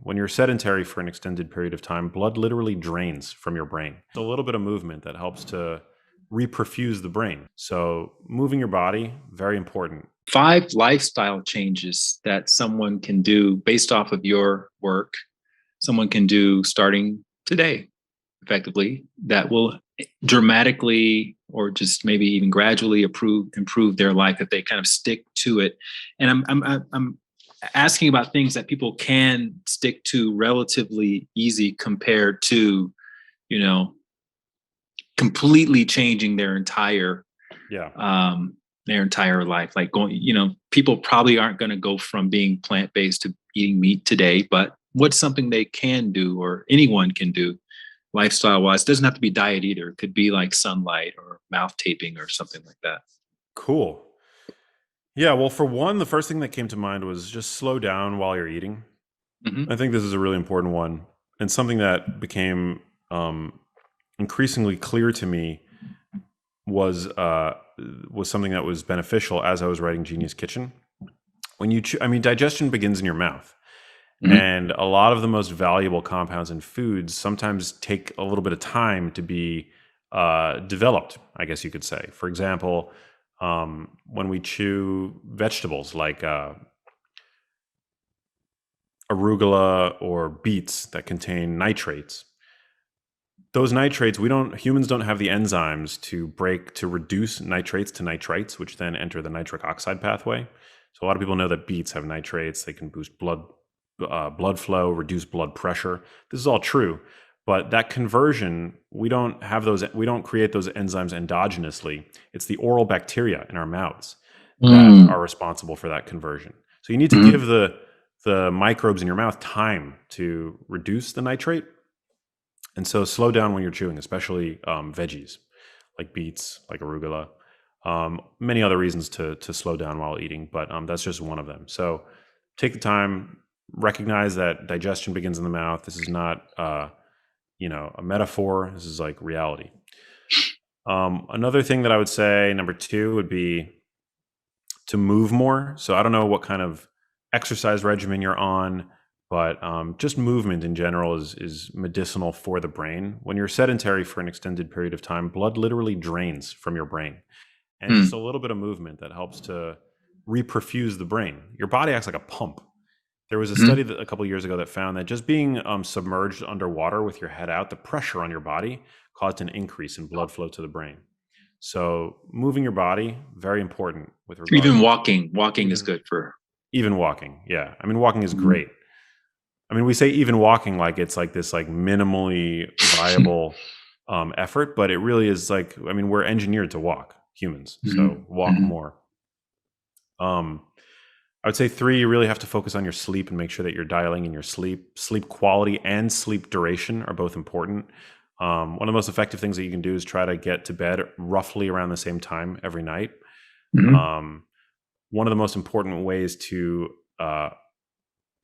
when you're sedentary for an extended period of time, blood literally drains from your brain. It's a little bit of movement that helps to reperfuse the brain. So moving your body, very important. 5 lifestyle changes that someone can do based off of your work, someone can do starting today, effectively, that will dramatically or just maybe even gradually improve their life if they kind of stick to it. And I'm asking about things that people can stick to relatively easy compared to, you know, completely changing Yeah. their entire life. Like going, people probably aren't going to go from being plant-based to eating meat today, but what's something they can do or anyone can do lifestyle wise? It doesn't have to be diet either. It could be like sunlight or mouth taping or something like that. Cool. Yeah, well, for one, the first thing that came to mind was just slow down while you're eating. Hmm. I think this is a really important one, and something that became increasingly clear to me was something that was beneficial as I was writing Genius Kitchen. When you digestion begins in your mouth, Hmm. and a lot of the most valuable compounds in foods sometimes take a little bit of time to be developed, I guess you could say. For example, when we chew vegetables like arugula or beets that contain nitrates, those nitrates, humans don't have the enzymes to reduce nitrates to nitrites, which then enter the nitric oxide pathway. So a lot of people know that beets have nitrates. They can boost blood flow, reduce blood pressure. This is all true, but that conversion, we don't create those enzymes endogenously. It's the oral bacteria in our mouths that Mm. are responsible for that conversion. So you need to Mhm. give the microbes in your mouth time to reduce the nitrate. And so slow down when you're chewing, especially veggies like beets, like arugula. Many other reasons to slow down while eating, but that's just one of them. So take the time, recognize that digestion begins in the mouth. This is not a metaphor. This is like reality. Another thing that I would say, number 2, would be to move more. So I don't know what kind of exercise regimen you're on, but just movement in general is medicinal for the brain. When you're sedentary for an extended period of time, blood literally drains from your brain. And just a Mm. little bit of movement that helps to reperfuse the brain. Your body acts like a pump. There was a study Mhm. a couple of years ago that found that just being submerged underwater with your head out, the pressure on your body caused an increase in blood flow to the brain. So moving your body, very important with regard Even to walking is even good for. even walking. Yeah, I mean walking is Mhm. great. I mean we say even walking like it's like this like minimally viable effort, but it really is like, I mean, we're engineered to walk, humans. So Mhm. walk Mhm. more. Um, I would say 3, you really have to focus on your sleep and make sure that you're dialing in your sleep. Sleep quality and sleep duration are both important. One of the most effective things that you can do is try to get to bed roughly around the same time every night. Mhm. Um, One of the most important ways uh,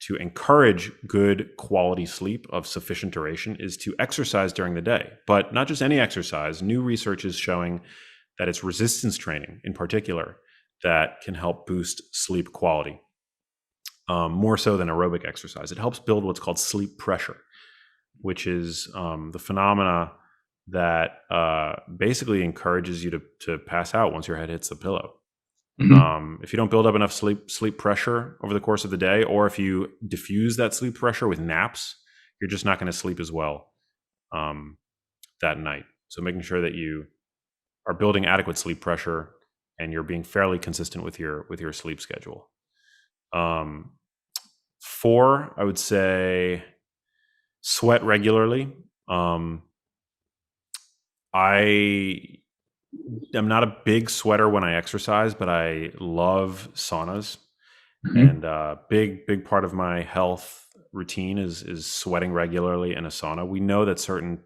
to encourage good quality sleep of sufficient duration is to exercise during the day, but not just any exercise. New research is showing that it's resistance training in particular that can help boost sleep quality, more so than aerobic exercise. It helps build what's called sleep pressure, which is the phenomena that basically encourages you to pass out once your head hits the pillow. Mhm. If you don't build up enough sleep pressure over the course of the day, or if you diffuse that sleep pressure with naps, you're just not going to sleep as well um, that night. So making sure that you are building adequate sleep pressure and you're being fairly consistent with your sleep schedule. Um, 4, I would say sweat regularly. Um, I am not a big sweater when I exercise, but I love saunas. Mhm. And big part of my health routine is sweating regularly in a sauna. We know that certain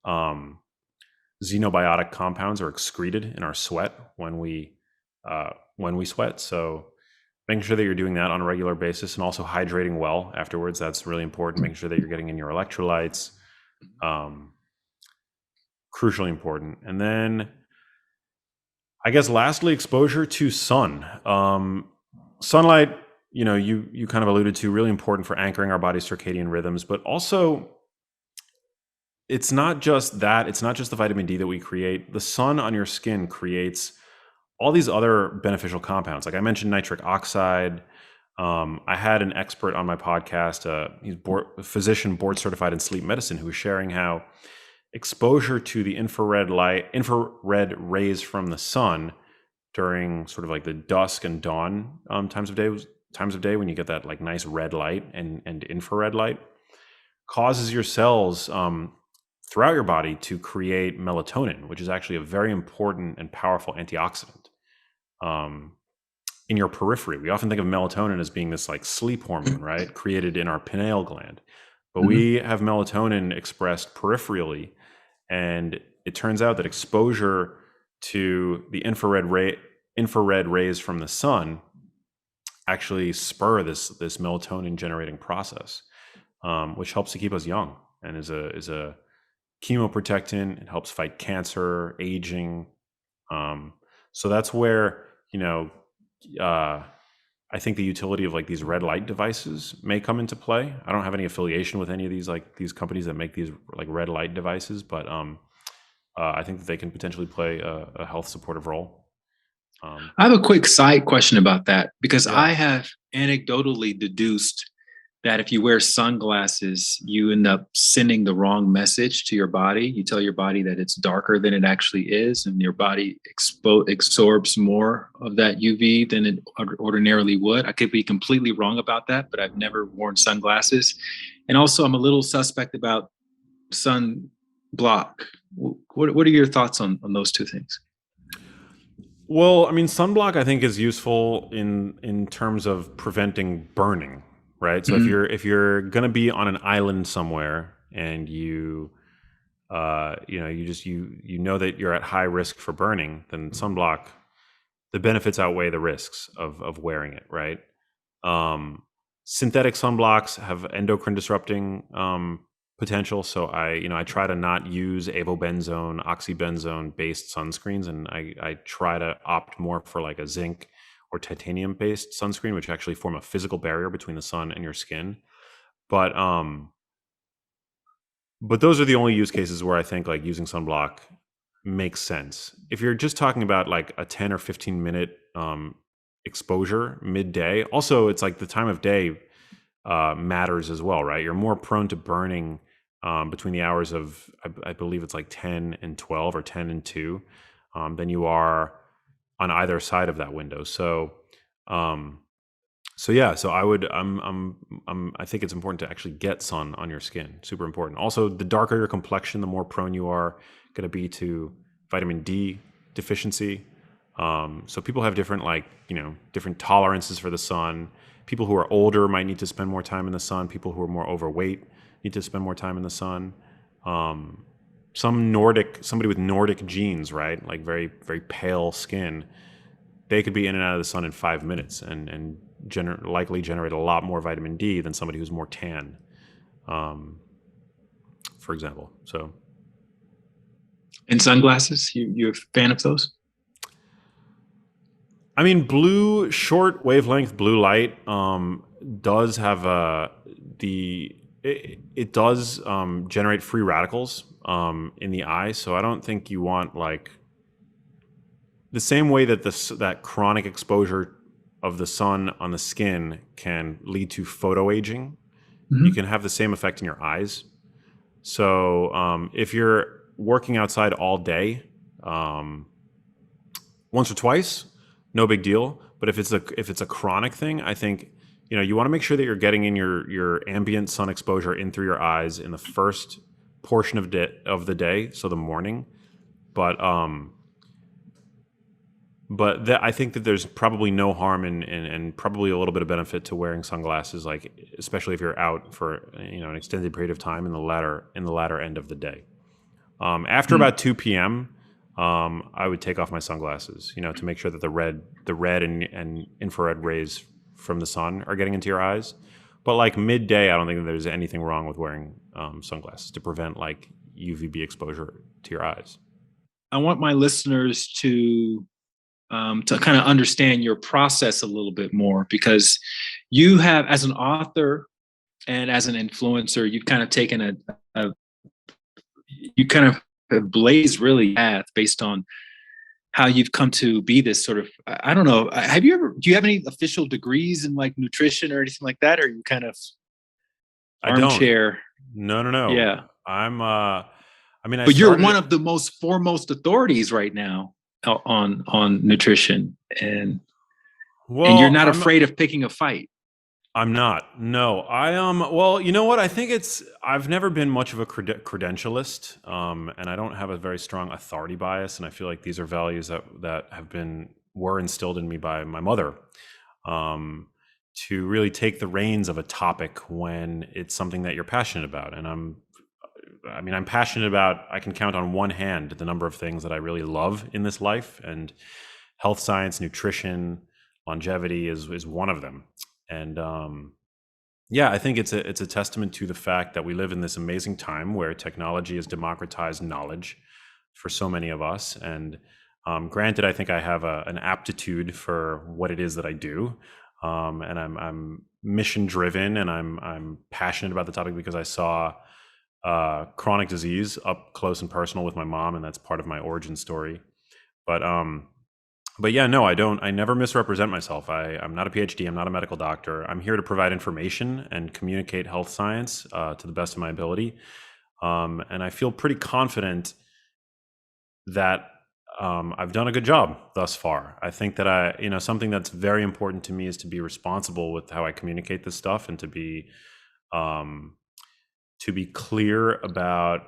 um, xenobiotic compounds are excreted in our sweat when we sweat. So making sure that you're doing that on a regular basis and also hydrating well afterwards, that's really important. Making sure that you're getting in your electrolytes, um, crucially important. And then I guess lastly, exposure to sunlight, you kind of alluded to, really important for anchoring our body's circadian rhythms, but also it's not just that. It's not just the vitamin D that we create. The sun on your skin creates all these other beneficial compounds. Like I mentioned, nitric oxide. I had an expert on my podcast. He's a physician, board certified in sleep medicine, who was sharing how exposure to the infrared rays from the sun during sort of like the dusk and dawn times of day when you get that like nice red light and infrared light causes your cells throughout your body to create melatonin, which is actually a very important and powerful antioxidant. In your periphery, we often think of melatonin as being this like sleep hormone, right? Created in our pineal gland. But Mhm. we have melatonin expressed peripherally. And it turns out that exposure to the infrared rays from the sun actually spur this melatonin generating process, which helps to keep us young and is a chemoprotectant. It helps fight cancer, aging. So that's where I think the utility of like these red light devices may come into play. I don't have any affiliation with any of these companies that make these like red light devices, but I think that they can potentially play a health supportive role. I have a quick side question about that because I Yeah. have anecdotally deduced that if you wear sunglasses, you end up sending the wrong message to your body. You tell your body that it's darker than it actually is, and your body absorbs more of that UV than it ordinarily would. I could be completely wrong about that, but I've never worn sunglasses. And also, I'm a little suspect about sun block. What are your thoughts on those two things? Well, I mean, sunblock I think is useful in terms of preventing burning, right? So if Mhm. you're gonna be on an island somewhere and you know that you're at high risk for burning, then sunblock, the benefits outweigh the risks of wearing it, right? Um, Synthetic sunblocks have endocrine disrupting potential, so I try to not use avobenzone, oxybenzone based sunscreens, and I try to opt more for like a zinc or titanium based sunscreen, which actually form a physical barrier between the sun and your skin. But those are the only use cases where I think like using sunblock makes sense. If you're just talking about like a 10 or 15 minute exposure midday, also it's like the time of day matters as well, right? You're more prone to burning between the hours of, I believe it's like 10 and 12 or 10 and 2 than you are on either side of that window. Um, so yeah, so I think it's important to actually get sun on your skin. Super important. Also, the darker your complexion, the more prone you are going to be to vitamin D deficiency. So people have different different tolerances for the sun. People who are older might need to spend more time in the sun. People who are more overweight need to spend more time in the sun. Um, somebody with Nordic genes, right? Like very, very pale skin, they could be in and out of the sun in 5 minutes and likely generate a lot more vitamin D than somebody who's more tan, um, for example. So, And sunglasses, you're a fan of those? I mean, short wavelength blue light does have it does generate free radicals in the eye. So I don't think you want like the same way that that chronic exposure of the sun on the skin can lead to photoaging. You Mhm. can have the same effect in your eyes. So if you're working outside all day, um, once or twice, no big deal. But if it's a chronic thing, I think you want to make sure that you're getting in your ambient sun exposure in through your eyes in the first portion of the day, so the morning. But I think that there's probably no harm and probably a little bit of benefit to wearing sunglasses, like especially if you're out for an extended period of time in the latter end of the day. After Mm. about 2 p.m., I would take off my sunglasses, to make sure that the red and infrared rays from the sun are getting into your eyes. But like midday, I don't think that there's anything wrong with wearing sunglasses to prevent like UVB exposure to your eyes. I want my listeners to to kind of understand your process a little bit more, because you have, as an author and as an influencer, you've kind of taken a you kind of have blazed really path based on how you've come to be this sort of, I don't know, do you have any official degrees in like nutrition or anything like that, or are you kind of I don't. armchair? No, no, no. Yeah, I'm. I mean, I but you're started. one of the most foremost authorities right now on nutrition, and you're Well, not afraid of picking a fight. I'm not. No, Well, you know what? I think I've never been much of a credentialist, and I don't have a very strong authority bias. And I feel like these are values that were instilled in me by my mother, um, to really take the reins of a topic when it's something that you're passionate about. And I mean, I'm passionate about. I can count on one hand the number of things that I really love in this life, and health science, nutrition, longevity is one of them. And yeah, I think it's a testament to the fact that we live in this amazing time where technology has democratized knowledge for so many of us. And granted, I think I have an aptitude for what it is that I do, and I'm mission driven, and I'm passionate about the topic because I saw chronic disease up close and personal with my mom, and that's part of my origin story. But yeah, no, I don't. I never misrepresent myself. I'm not a PhD. I'm not a medical doctor. I'm here to provide information and communicate health science to the best of my ability. And I feel pretty confident that I've done a good job thus far. I think that something that's very important to me is to be responsible with how I communicate this stuff, and um, to be clear about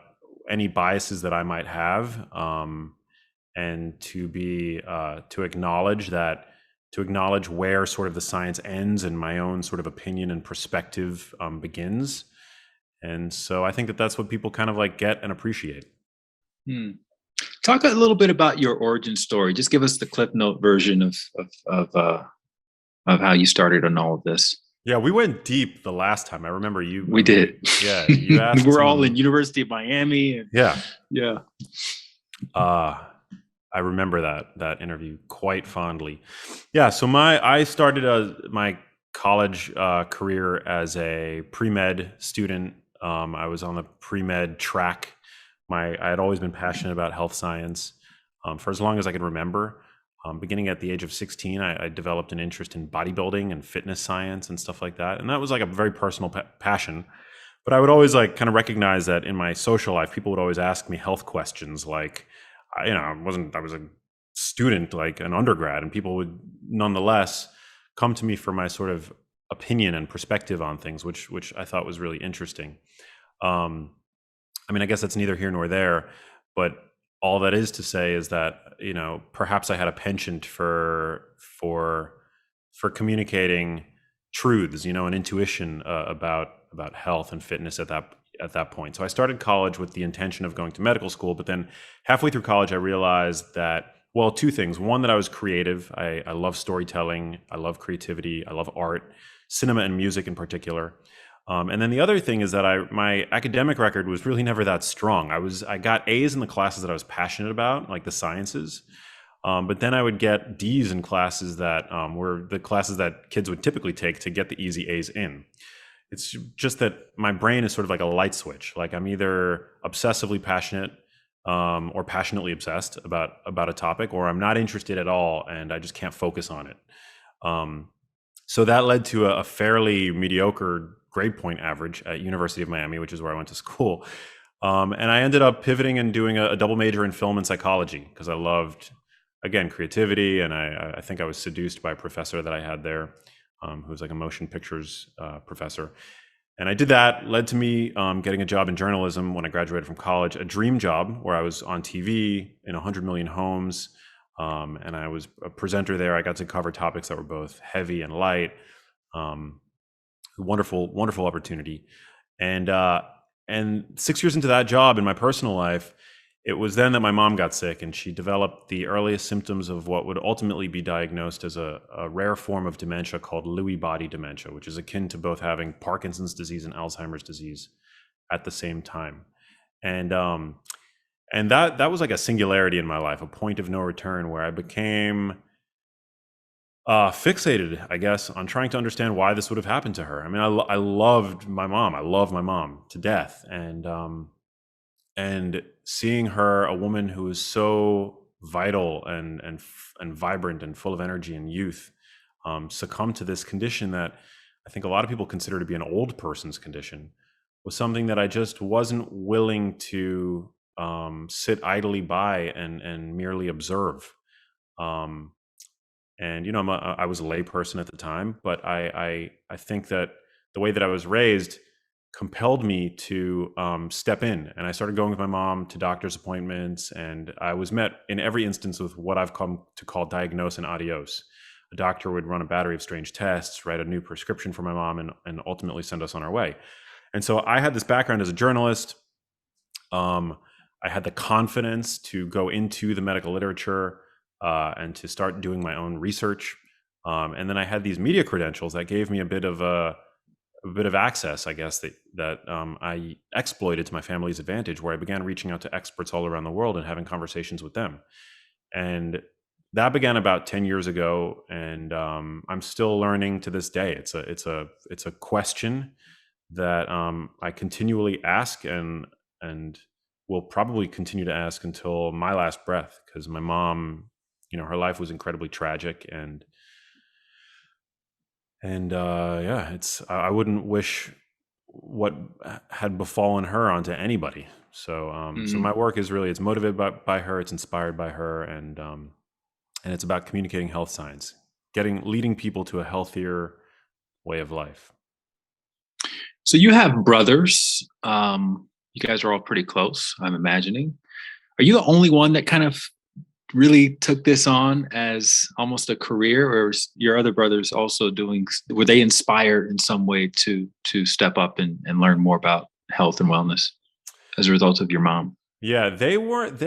any biases that I might have. And to acknowledge where sort of the science ends and my own sort of opinion and perspective begins. And so I think that that's what people kind of like get and appreciate. Hmm. Talk a little bit about your origin story. Just give us the Cliff Note version of how you started on all of this. Yeah, we went deep the last time. I remember you. We did. Yeah, you asked. We're all in University of Miami. And, yeah. Yeah. I remember that interview quite fondly. Yeah, so I started my college career as a pre-med student. I was on the pre-med track. I had always been passionate about health science for as long as I can remember. Beginning at the age of 16, I developed an interest in bodybuilding and fitness science and stuff like that, and that was like a very personal passion. But I would always like kind of recognize that in my social life, people would always ask me health questions like, I was a student, like an undergrad, and people would nonetheless come to me for my sort of opinion and perspective on things, which I thought was really interesting. I mean, I guess that's neither here nor there, but all that is to say is that, perhaps I had a penchant for communicating truths, an intuition about health and fitness at that point. So I started college with the intention of going to medical school, but then halfway through college, I realized that, well, two things. One, that I was creative. I love storytelling. I love creativity. I love art, cinema and music in particular. And then the other thing is that my academic record was really never that strong. I got A's in the classes that I was passionate about, like the sciences. But then I would get D's in classes that were the classes that kids would typically take to get the easy A's in. It's just that my brain is sort of like a light switch. Like I'm either obsessively passionate or passionately obsessed about a topic, or I'm not interested at all and I just can't focus on it. So that led to a fairly mediocre grade point average at University of Miami, which is where I went to school. And I ended up pivoting and doing a double major in film and psychology because I loved, again, creativity. And I think I was seduced by a professor that I had there, who was like a motion pictures professor. And I did that, led to me getting a job in journalism when I graduated from college, a dream job where I was on TV in 100 million homes. And I was a presenter there. I got to cover topics that were both heavy and light. Wonderful, wonderful opportunity. And 6 years into that job in my personal life, it was then that my mom got sick, and she developed the earliest symptoms of what would ultimately be diagnosed as a rare form of dementia called Lewy body dementia, which is akin to both having Parkinson's disease and Alzheimer's disease at the same time. And that was like a singularity in my life, a point of no return, where I became Fixated, I guess, on trying to understand why this would have happened to her. I mean, I loved my mom. I love my mom to death, and seeing her, a woman who is so vital and vibrant and full of energy and youth, succumb to this condition that I think a lot of people consider to be an old person's condition, was something that I just wasn't willing to sit idly by and merely observe. Um, and I was a lay person at the time, but I think that the way that I was raised compelled me to step in, and I started going with my mom to doctor's appointments, and I was met in every instance with what I've come to call diagnose and adios. A doctor would run a battery of strange tests, write a new prescription for my mom, and ultimately send us on our way. And so I had this background as a journalist. I had the confidence to go into the medical literature and to start doing my own research. And then I had these media credentials that gave me a bit of access, I guess, that I exploited to my family's advantage, where I began reaching out to experts all around the world and having conversations with them. And that began about 10 years ago, and I'm still learning to this day. It's a question that I continually ask, and will probably continue to ask until my last breath, because my mom, her life was incredibly tragic, and yeah, I wouldn't wish what had befallen her onto anybody. So Mhm. my work is really, it's motivated by her, it's inspired by her, and it's about communicating health science, leading people to a healthier way of life. So you have brothers. You guys are all pretty close, I'm imagining. Are you the only one that kind of really took this on as almost a career, or your other brothers also doing? Were they inspired in some way to step up and learn more about health and wellness as a result of your mom? Yeah, they weren't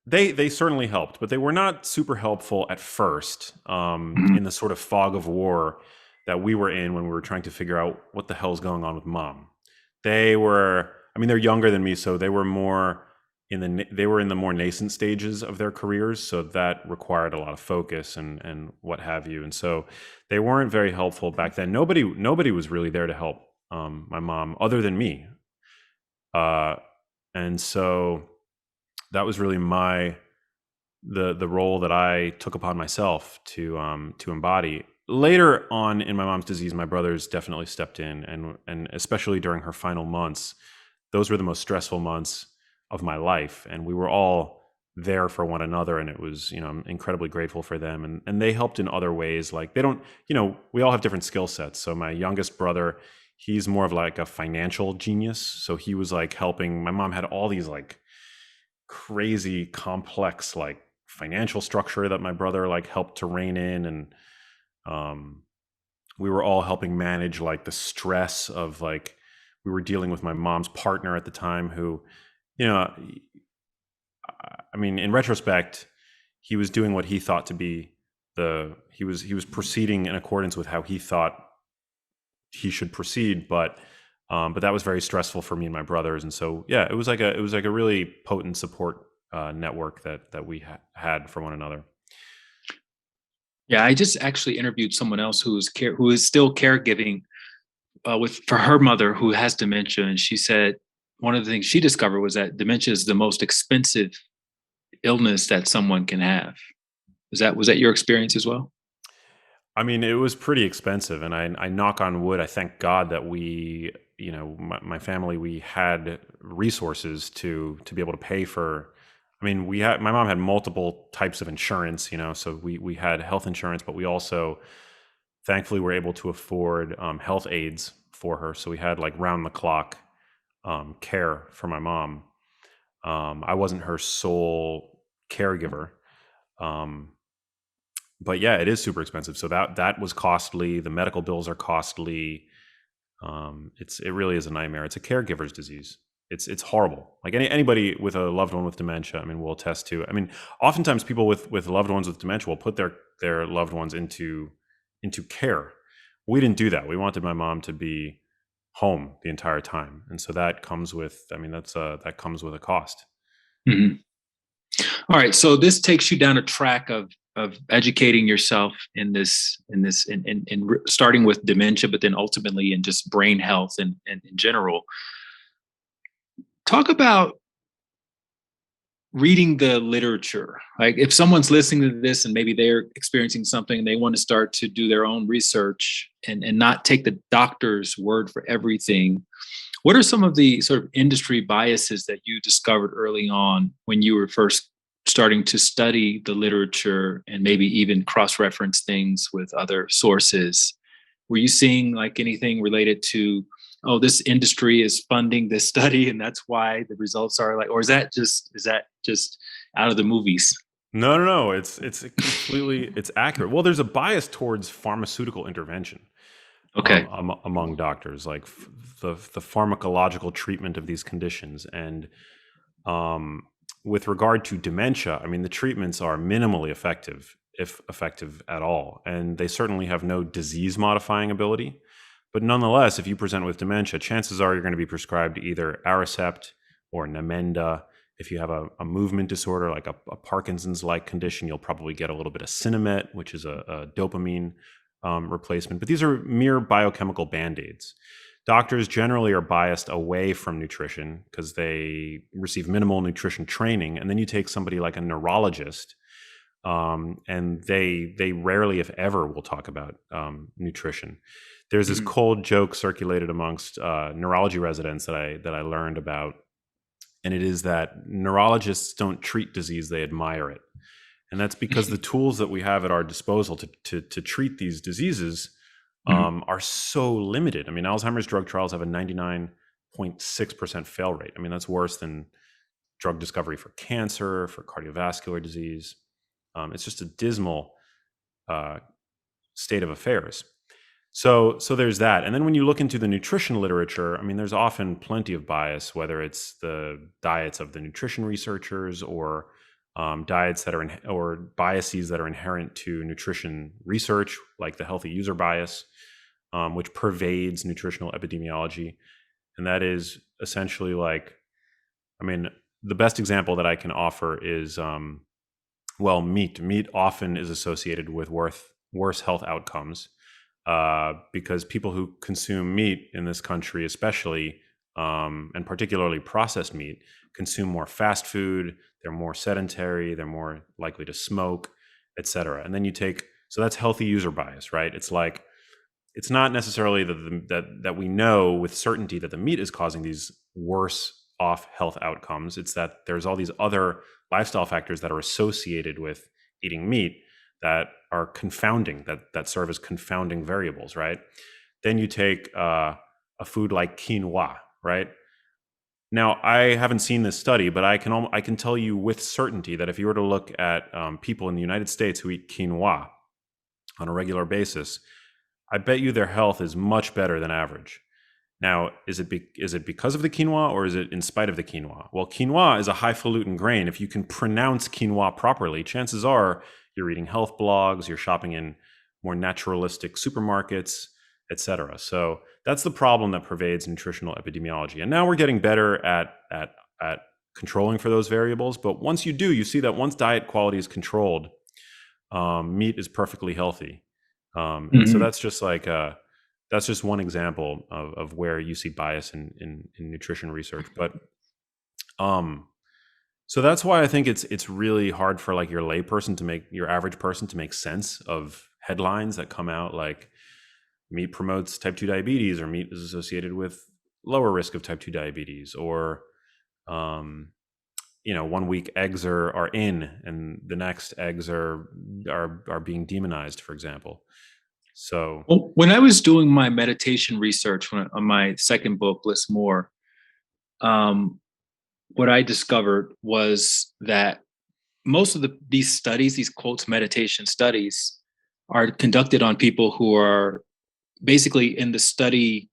they certainly helped, but they were not super helpful at first, in Mhm. the sort of fog of war that we were in when we were trying to figure out what the hell's going on with mom. I mean, they're younger than me, so they were more they were in the more nascent stages of their careers, so that required a lot of focus and what have you. And so they weren't very helpful back then. Nobody was really there to help my mom other than me. Uh, and so that was really the role that I took upon myself to embody. Later on in my mom's disease, my brothers definitely stepped in, and especially during her final months, those were the most stressful months of my life, and we were all there for one another, and it was, I'm incredibly grateful for them, and they helped in other ways. Like, they don't, we all have different skill sets. So my youngest brother, he's more of like a financial genius, so he was like helping. My mom had all these like crazy complex like financial structure that my brother like helped to rein in, and um we were all helping manage like the stress of like, we were dealing with my mom's partner at the time, who, you know I mean, in retrospect, he was doing what he thought to be he was proceeding in accordance with how he thought he should proceed, but that was very stressful for me and my brothers. And so, yeah, it was like a really potent support network that we had for one another. Yeah, I just actually interviewed someone else who is still caregiving with for her mother who has dementia, and she said one of the things she discovered was that dementia is the most expensive illness that someone can have. Was that your experience as well? I mean, it was pretty expensive, and I knock on wood. I thank God that we, my family, we had resources to be able to pay for. I mean, my mom had multiple types of insurance, so we had health insurance, but we also thankfully were able to afford health aides for her. So we had like round the clock care for my mom. I wasn't her sole caregiver. Um, but yeah, it is super expensive. So that was costly. The medical bills are costly. It really is a nightmare. It's a caregiver's disease. It's horrible. Like anybody with a loved one with dementia, I mean, will attest to. I mean, oftentimes people with loved ones with dementia will put their loved ones into care. We didn't do that. We wanted my mom to be home the entire time, and so that comes with. I mean, that comes with a cost. Mhm. All right, so this takes you down a track of of educating yourself in starting with dementia, but then ultimately in just brain health and in general. Talk about reading the literature. Like if someone's listening to this and maybe they're experiencing something and they want to start to do their own research and not take the doctor's word for everything, what are some of the sort of industry biases that you discovered early on when you were first starting to study the literature and maybe even cross-reference things with other sources? Were you seeing like anything related to, oh, this industry is funding this study and that's why the results are like, or is that just out of the movies? No, no, no. It's completely it's accurate. Well, there's a bias towards pharmaceutical intervention Okay. among doctors, like the pharmacological treatment of these conditions. And um, with regard to dementia, I mean, the treatments are minimally effective, if effective at all, and they certainly have no disease modifying ability. But nonetheless, if you present with dementia, chances are you're going to be prescribed either Aricept or Namenda. If you have a movement disorder like a Parkinson's-like condition, you'll probably get a little bit of Sinemet, which is a dopamine replacement. But these are mere biochemical band-aids. Doctors generally are biased away from nutrition because they receive minimal nutrition training. And then you take somebody like a neurologist, and they rarely, if ever, will talk about nutrition. There's this Mhm. cold joke circulated amongst neurology residents that I learned about, and it is that neurologists don't treat disease; they admire it, and that's because the tools that we have at our disposal to treat these diseases Mhm. are so limited. I mean, Alzheimer's drug trials have a 99.6% fail rate. I mean, that's worse than drug discovery for cancer, for cardiovascular disease. It's just a dismal uh, state of affairs. So there's that. And then when you look into the nutrition literature, I mean, there's often plenty of bias, whether it's the diets of the nutrition researchers or diets that are or biases that are inherent to nutrition research, like the healthy user bias, which pervades nutritional epidemiology. And that is essentially like, I mean, the best example that I can offer is, well, meat. Meat often is associated with worse health outcomes because people who consume meat in this country, especially and particularly processed meat, consume more fast food. They're more sedentary. They're more likely to smoke, et cetera. And then you take so that's healthy user bias, right? It's like it's not necessarily that we know with certainty that the meat is causing these worse off health outcomes. It's that there's all these other lifestyle factors that are associated with eating meat that are confounding, that serve as confounding variables, right? Then you take a food like quinoa, right? Now, I haven't seen this study, but I can tell you with certainty that if you were to look at people in the United States who eat quinoa on a regular basis, I bet you their health is much better than average. Now, is it because of the quinoa or is it in spite of the quinoa? Well, quinoa is a highfalutin grain. If you can pronounce quinoa properly, chances are you're reading health blogs, you're shopping in more naturalistic supermarkets, etc. So that's the problem that pervades nutritional epidemiology. And now we're getting better at controlling for those variables. But once you do, you see that once diet quality is controlled, meat is perfectly healthy. And so Mhm. that's just one example of where you see bias in nutrition research. But um, so that's why I think it's really hard for like your average person to make sense of headlines that come out like meat promotes type 2 diabetes or meat is associated with lower risk of type 2 diabetes or um, one week eggs are in and the next eggs are being demonized, for example. So Well, when I was doing my meditation research on my second book, Bliss More, um, what I discovered was that most of these studies, these quotes meditation studies, are conducted on people who are basically in the study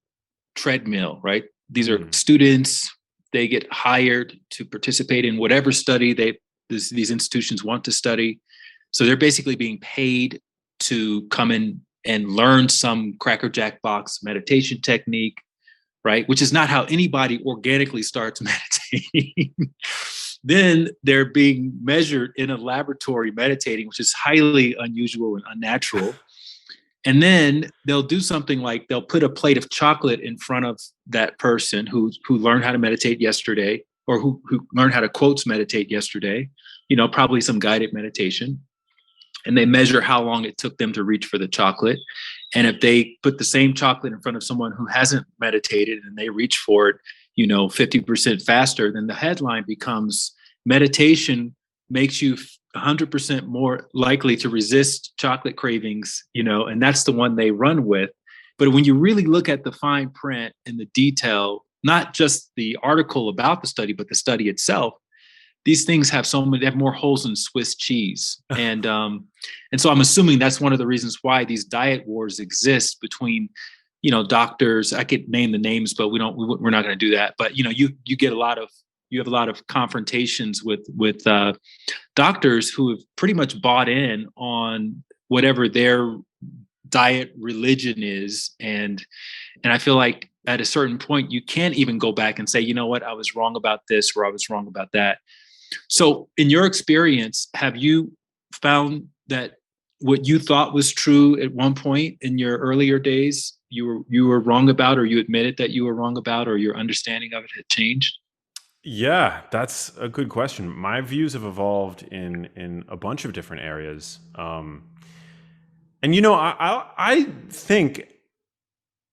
treadmill, right? These are mm, students. They get hired to participate in whatever study these institutions want to study. So they're basically being paid to come in and learn some crackerjack box meditation technique, right? Which is not how anybody organically starts meditating. Then they're being measured in a laboratory meditating, which is highly unusual and unnatural. And then they'll do something like they'll put a plate of chocolate in front of that person who learned how to meditate yesterday, or who learned how to quotes meditate yesterday, probably some guided meditation. And they measure how long it took them to reach for the chocolate. And if they put the same chocolate in front of someone who hasn't meditated and they reach for it, 50% faster, then the headline becomes meditation makes you 100% more likely to resist chocolate cravings, and that's the one they run with. But when you really look at the fine print and the detail, not just the article about the study, but the study itself, these things have they have more holes than Swiss cheese. And so I'm assuming that's one of the reasons why these diet wars exist between, doctors. I could name the names, but we're not going to do that. But, you have a lot of confrontations with doctors who have pretty much bought in on whatever their diet religion is. And I feel like at a certain point, you can't even go back and say, you know what, I was wrong about this, or I was wrong about that. So in your experience, have you found that what you thought was true at one point in your earlier days, you were wrong about, or you admitted that you were wrong about, or your understanding of it had changed? Yeah, that's a good question. My views have evolved in a bunch of different areas, and I think,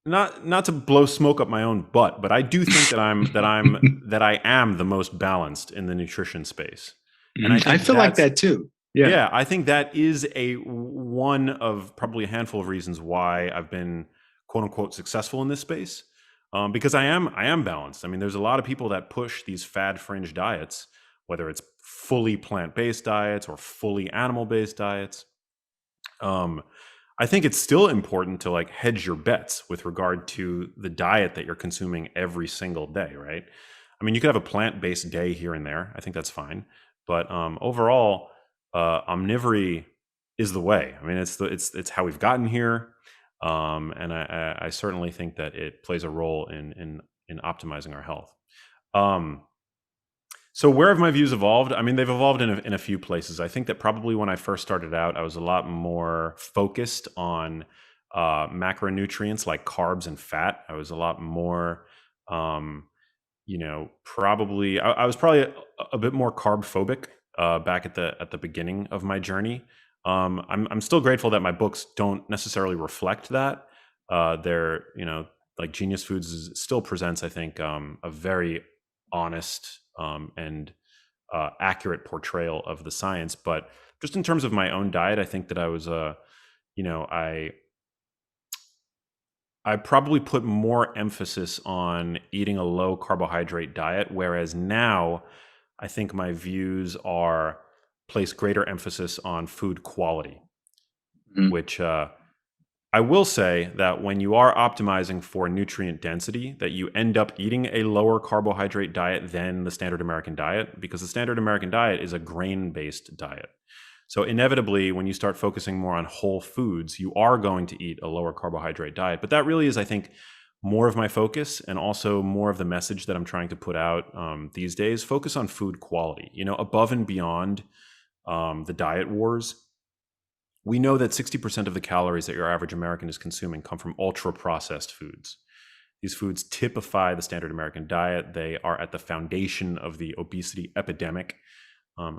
not to blow smoke up my own butt, but I do think that I am the most balanced in the nutrition space, and I I think feel like that too. Yeah. yeah, I think that is one of probably a handful of reasons why I've been quote unquote successful in this space. Because I am balanced. I mean, there's a lot of people that push these fad fringe diets, whether it's fully plant-based diets or fully animal-based diets. I think it's still important to like hedge your bets with regard to the diet that you're consuming every single day, right? I mean, you could have a plant-based day here and there. I think that's fine. But overall, omnivory is the way. I mean, it's how we've gotten here. And I certainly think that it plays a role in optimizing our health. So where have my views evolved? I mean, they've evolved in a few places. I think that probably when I first started out, I was a lot more focused on macronutrients like carbs and fat. I was a lot more, probably I was probably a bit more carb phobic back at the beginning of my journey. I'm still grateful that my books don't necessarily reflect that. They're, like Genius Foods still presents, I think, a very honest and accurate portrayal of the science. But just in terms of my own diet, I think that I was, I probably put more emphasis on eating a low carbohydrate diet, whereas now I think my views are place greater emphasis on food quality, Mhm. which I will say that when you are optimizing for nutrient density, that you end up eating a lower carbohydrate diet than the standard American diet, because the standard American diet is a grain-based diet. So inevitably, when you start focusing more on whole foods, you are going to eat a lower carbohydrate diet. But that really is, I think, more of my focus, and also more of the message that I'm trying to put out these days. Focus on food quality, above and beyond the diet wars. We know that 60% of the calories that your average American is consuming come from ultra processed foods. These foods typify the standard American diet. They are at the foundation of the obesity epidemic.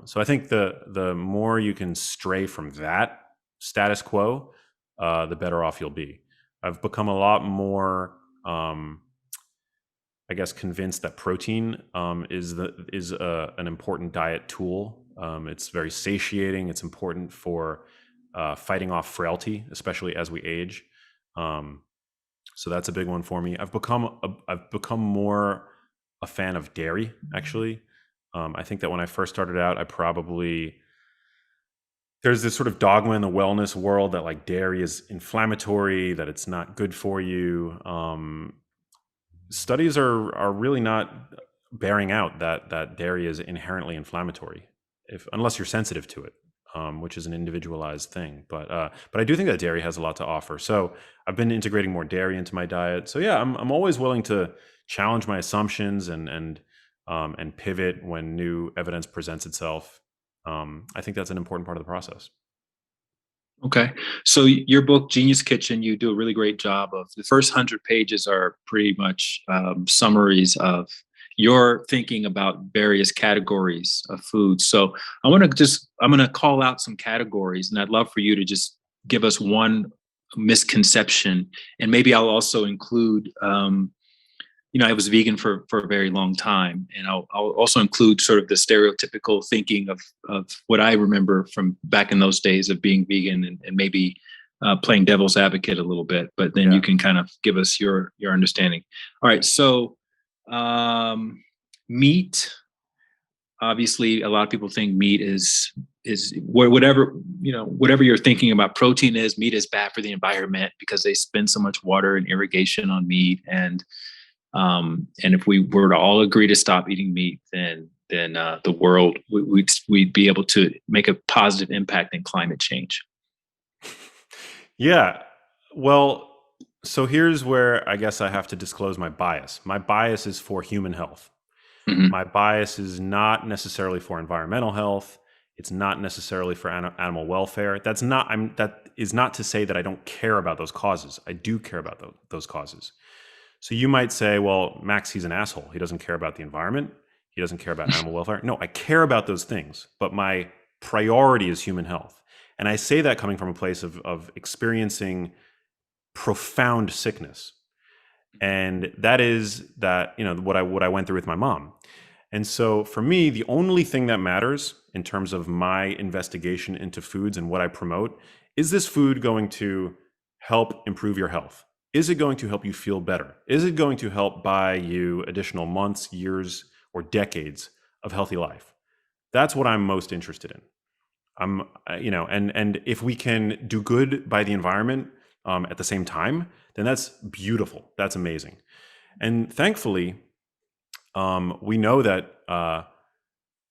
So I think the more you can stray from that status quo, the better off you'll be. I've become a lot more, I guess, convinced that protein is an important diet tool. It's very satiating. It's important for fighting off frailty, especially as we age. So that's a big one for me. I've become more a fan of dairy, actually. I think that when I first started out, there's this sort of dogma in the wellness world that like dairy is inflammatory, that it's not good for you. Studies are really not bearing out that dairy is inherently inflammatory, unless you're sensitive to it. Which is an individualized thing, but I do think that dairy has a lot to offer. So I've been integrating more dairy into my diet. So yeah, I'm always willing to challenge my assumptions and and pivot when new evidence presents itself. I think that's an important part of the process. Okay. So your book, Genius Kitchen, you do a really great job of the first 100 pages are pretty much summaries of your thinking about various categories of food. So I'm going to call out some categories, and I'd love for you to just give us one misconception. And maybe I'll also include, I was vegan for a very long time, and I'll also include sort of the stereotypical thinking of what I remember from back in those days of being vegan, and maybe playing devil's advocate a little bit. But then you Yeah. can kind of give us your understanding. All right, so um, meat. Obviously, a lot of people think meat is whatever whatever you're thinking about protein is. Meat is bad for the environment because they spend so much water and irrigation on meat, and if we were to all agree to stop eating meat, then the world we'd be able to make a positive impact in climate change. Yeah. Well, so here's where I guess I have to disclose my bias. My bias is for human health. Hmm. My bias is not necessarily for environmental health. It's not necessarily for animal welfare. That is not to say that I don't care about those causes. I do care about those causes. So you might say, well, Max, he's an asshole. He doesn't care about the environment. He doesn't care about animal welfare. No, I care about those things, but my priority is human health. And I say that coming from a place of experiencing profound sickness. And that is that, what I went through with my mom. And so for me, the only thing that matters in terms of my investigation into foods and what I promote is this food going to help improve your health? Is it going to help you feel better? Is it going to help buy you additional months, years, or decades of healthy life? That's what I'm most interested in. And if we can do good by the environment at the same time, then that's beautiful. That's amazing. And thankfully, we know that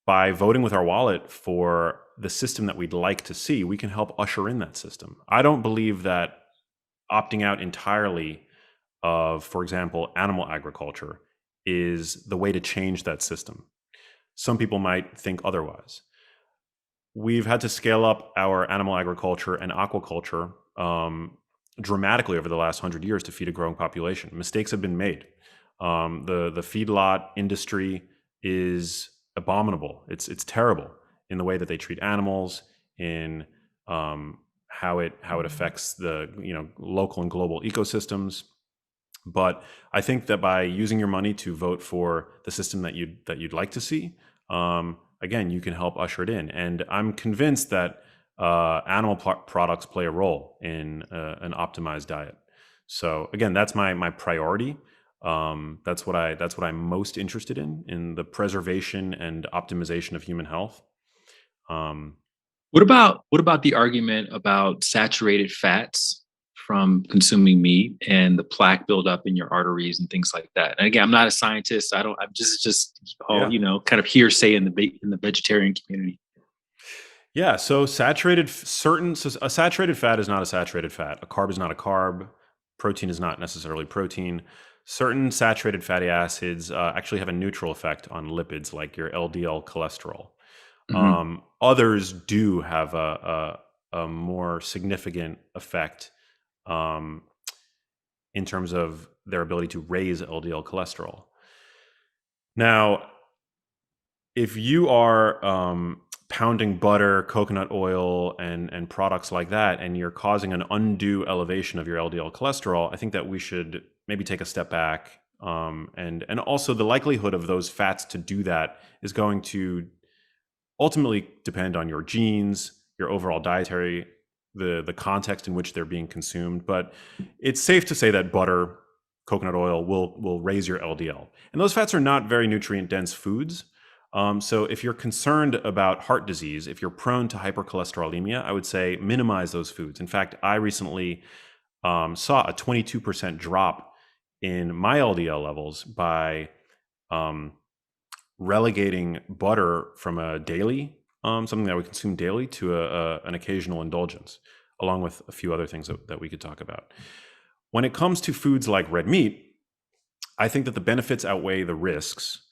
by voting with our wallet for the system that we'd like to see, we can help usher in that system. I don't believe that opting out entirely of, for example, animal agriculture is the way to change that system. Some people might think otherwise. We've had to scale up our animal agriculture and aquaculture dramatically over the last 100 years to feed a growing population. Mistakes have been made. The feedlot industry is abominable. It's terrible in the way that they treat animals, in how it affects the local and global ecosystems. But I think that by using your money to vote for the system that you'd like to see, again, you can help usher it in. And I'm convinced that animal products play a role in an optimized diet. So again, that's my priority. That's what I'm most interested in the preservation and optimization of human health. What about the argument about saturated fats from consuming meat and the plaque buildup in your arteries and things like that? And again, I'm not a scientist. I'm just all Yeah. kind of hearsay in the vegetarian community. Yeah, so a saturated fat is not a saturated fat. A carb is not a carb. Protein is not necessarily protein. Certain saturated fatty acids actually have a neutral effect on lipids, like your LDL cholesterol. Hmm. Others do have a more significant effect um, in terms of their ability to raise LDL cholesterol. Now, if you are pounding butter, coconut oil, and products like that, and you're causing an undue elevation of your LDL cholesterol, I think that we should maybe take a step back. And also the likelihood of those fats to do that is going to ultimately depend on your genes, your overall dietary, the context in which they're being consumed. But it's safe to say that butter, coconut oil will raise your LDL. And those fats are not very nutrient dense foods. So if you're concerned about heart disease, if you're prone to hypercholesterolemia, I would say minimize those foods. In fact, I recently saw a 22% drop in my LDL levels by relegating butter from a daily, something that we consume daily, to an occasional indulgence, along with a few other things that we could talk about. When it comes to foods like red meat, I think that the benefits outweigh the risks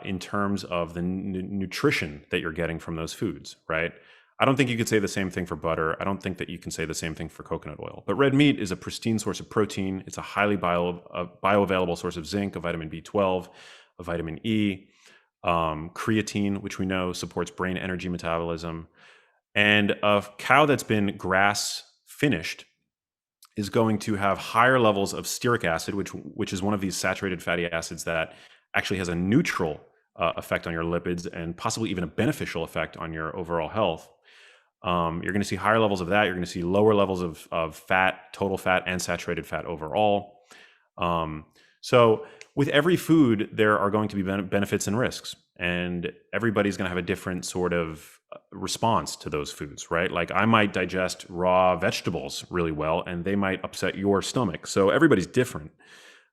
in terms of the nutrition that you're getting from those foods, right? I don't think you could say the same thing for butter. I don't think that you can say the same thing for coconut oil. But red meat is a pristine source of protein. It's a highly bioavailable source of zinc, of vitamin B12, of vitamin E, creatine, which we know supports brain energy metabolism. And a cow that's been grass finished is going to have higher levels of stearic acid, which is one of these saturated fatty acids that actually has a neutral effect on your lipids and possibly even a beneficial effect on your overall health. You're going to see higher levels of that. You're going to see lower levels of fat, total fat, and saturated fat overall. So with every food, there are going to be benefits and risks, and everybody's going to have a different sort of response to those foods, right? Like I might digest raw vegetables really well, and they might upset your stomach. So everybody's different.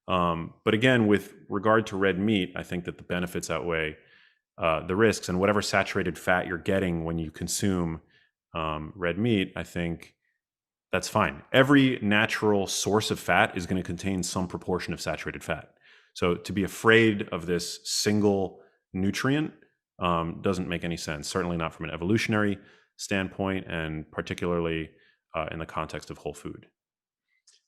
But again, with regard to red meat, I think that the benefits outweigh the risks, and whatever saturated fat you're getting when you consume red meat, I think that's fine. Every natural source of fat is going to contain some proportion of saturated fat. So to be afraid of this single nutrient doesn't make any sense, certainly not from an evolutionary standpoint, and particularly in the context of whole food.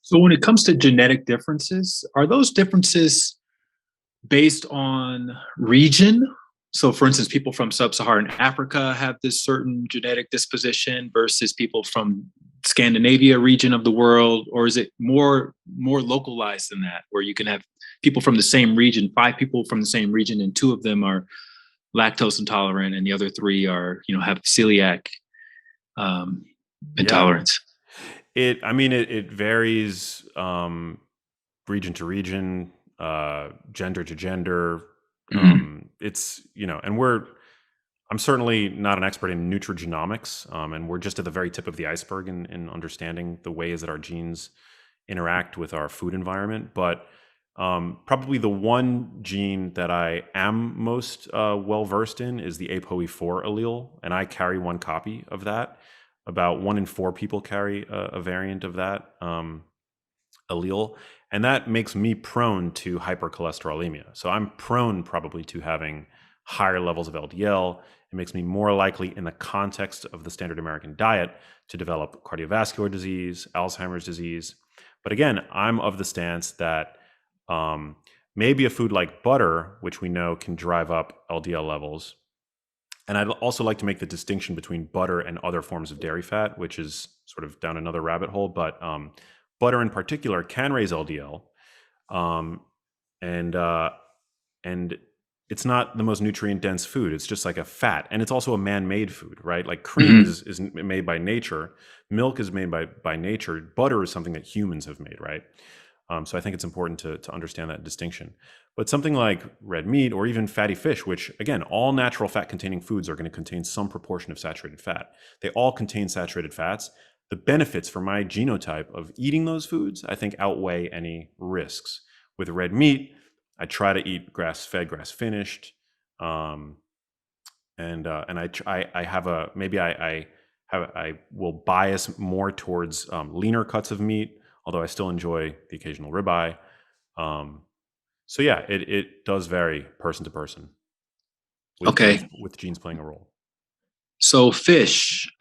So when it comes to genetic differences, are those differences based on region? So, for instance, people from sub-Saharan Africa have this certain genetic disposition versus people from Scandinavia region of the world, or is it more localized than that, where you can have people from the same region, 5 people from the same region, and 2 of them are lactose intolerant, and the other 3 are, have celiac Yeah, intolerance? it varies region to region, gender to gender. Mhm. It's and I'm certainly not an expert in nutrigenomics, and we're just at the very tip of the iceberg in understanding the ways that our genes interact with our food environment. But probably the one gene that I am most well versed in is the ApoE4 allele, and I carry one copy of that. About 1 in 4 people carry a variant of that allele, and that makes me prone to hypercholesterolemia. So I'm prone probably to having higher levels of LDL. It makes me more likely, in the context of the standard American diet, to develop cardiovascular disease, Alzheimer's disease. But again, I'm of the stance that maybe a food like butter, which we know can drive up LDL levels. And I'd also like to make the distinction between butter and other forms of dairy fat, which is sort of down another rabbit hole. But butter in particular can raise LDL, um, and and it's not the most nutrient dense food. It's just like a fat, and it's also a man made food, right? Like cream Mhm. is made by nature, milk is made by nature, butter is something that humans have made, right? So I think it's important to understand that distinction. But something like red meat or even fatty fish, which again, all natural fat containing foods are going to contain some proportion of saturated fat. They all contain saturated fats. The benefits for my genotype of eating those foods, I think, outweigh any risks. With red meat, I try to eat grass-fed, grass-finished, um, and I have a maybe I will bias more towards leaner cuts of meat, although I still enjoy the occasional ribeye. Um, so yeah, it does vary person to person Okay. with genes playing a role. So fish,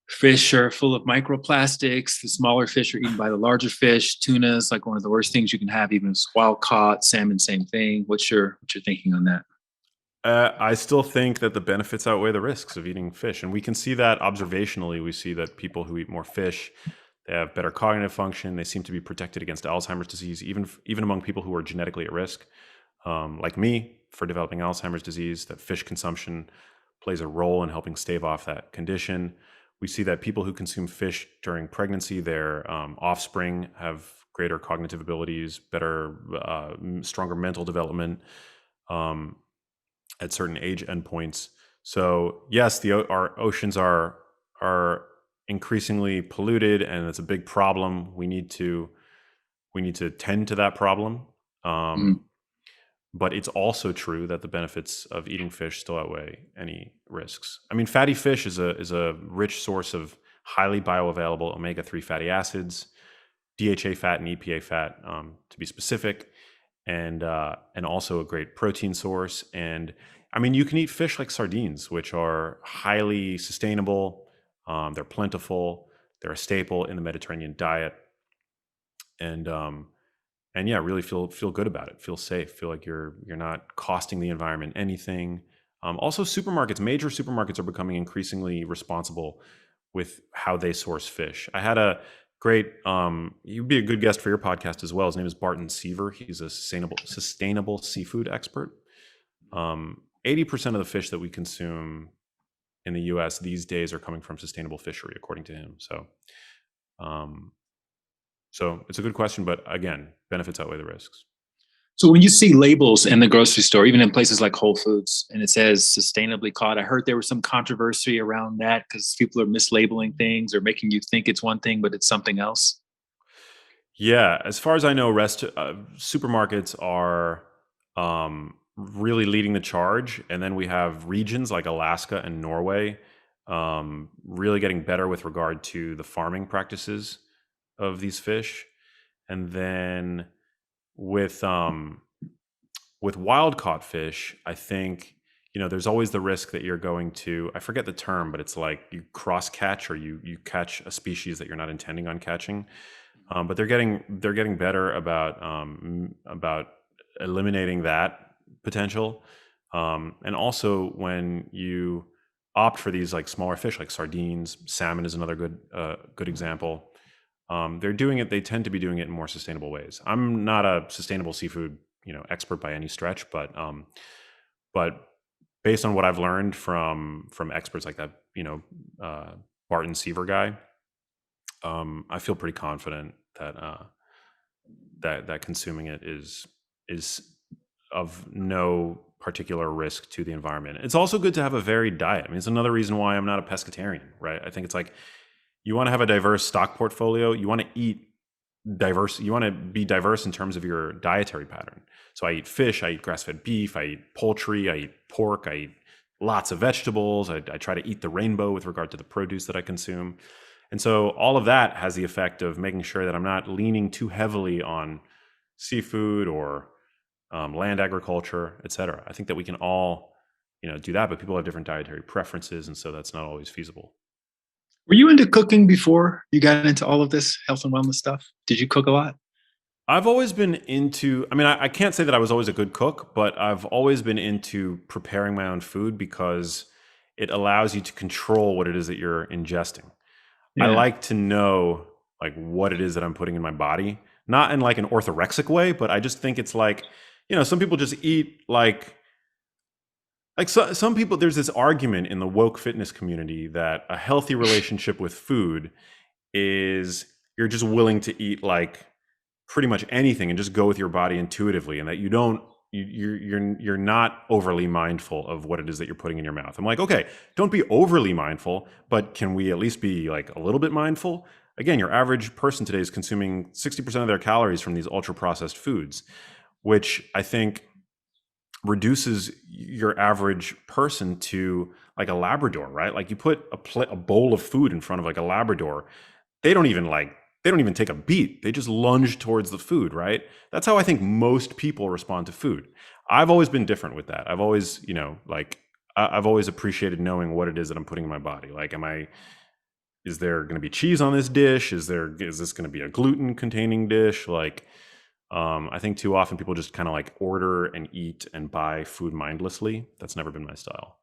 fish are full of microplastics. The smaller fish are eaten by the larger fish. Tuna is like one of the worst things you can have, even if it's wild caught. Salmon, same thing. What's your thinking on that? I still think that the benefits outweigh the risks of eating fish, and we can see that observationally. We see that people who eat more fish, they have better cognitive function. They seem to be protected against Alzheimer's disease, even among people who are genetically at risk, like me, for developing Alzheimer's disease. That fish consumption plays a role in helping stave off that condition. We see that people who consume fish during pregnancy, their offspring have greater cognitive abilities, better, stronger mental development. Um, at certain age endpoints. So yes, our oceans are increasingly polluted, and it's a big problem. We need to tend to that problem. Mm. Um, but it's also true that the benefits of eating fish still outweigh any risks. I mean, fatty fish is a rich source of highly bioavailable omega-3 fatty acids, DHA fat and EPA fat, to be specific. and also a great protein source. And I mean, you can eat fish like sardines, which are highly sustainable. They're plentiful. They're a staple in the Mediterranean diet, and yeah, really feel good about it. Feel safe. Feel like you're not costing the environment anything. Also, supermarkets, major supermarkets are becoming increasingly responsible with how they source fish. I had a great, you'd be a good guest for your podcast as well. His name is Barton Seaver. He's a sustainable seafood expert. 80% of the fish that we consume in the US these days are coming from sustainable fishery, according to him. Um, so it's a good question, but again, benefits outweigh the risks. So when you see labels in the grocery store, even in places like Whole Foods, and it says sustainably caught, I heard there was some controversy around that because people are mislabeling things or making you think it's one thing, but it's something else. Yeah, as far as I know, supermarkets are really leading the charge, and then we have regions like Alaska and Norway really getting better with regard to the farming practices of these fish, and then with wild caught fish, I think there's always the risk that you're going to, I forget the term, but it's like you cross catch or you catch a species that you're not intending on catching. But they're getting better about eliminating that potential. And also when you opt for these like smaller fish like sardines, salmon is another good example. They're doing it. They tend to be doing it in more sustainable ways. I'm not a sustainable seafood expert by any stretch, but based on what I've learned from experts like that, Barton Seaver guy, I feel pretty confident that consuming it is of no particular risk to the environment. It's also good to have a varied diet. I mean, it's another reason why I'm not a pescatarian, right? I think it's like you want to have a diverse stock portfolio. You want to eat diverse. You want to be diverse in terms of your dietary pattern. So I eat fish, I eat grass-fed beef, I eat poultry, I eat pork, I eat lots of vegetables. I try to eat the rainbow with regard to the produce that I consume. And so all of that has the effect of making sure that I'm not leaning too heavily on seafood or land agriculture, et cetera. I think that we can all, do that, but people have different dietary preferences, and so that's not always feasible. Were you into cooking before you got into all of this health and wellness stuff? Did you cook a lot? I've always been into, I mean, I can't say that I was always a good cook, but I've always been into preparing my own food because it allows you to control what it is that you're ingesting. I Yeah. like to know like what it is that I'm putting in my body, not in like an orthorexic way, but I just think it's like, some people just eat like some people, there's this argument in the woke fitness community that a healthy relationship with food is you're just willing to eat like pretty much anything and just go with your body intuitively, and that you don't you're not overly mindful of what it is that you're putting in your mouth. I'm like, okay, don't be overly mindful, but can we at least be like a little bit mindful? Again, your average person today is consuming 60% of their calories from these ultra processed foods, which I think reduces your average person to like a Labrador, right? Like you put a bowl of food in front of like a Labrador, they don't even take a beat. They just lunge towards the food, right? That's how I think most people respond to food. I've always been different with that. I've always, I've always appreciated knowing what it is that I'm putting in my body. Like, is there going to be cheese on this dish? Is this going to be a gluten containing dish? Like, I think too often people just kind of like order and eat and buy food mindlessly. That's never been my style.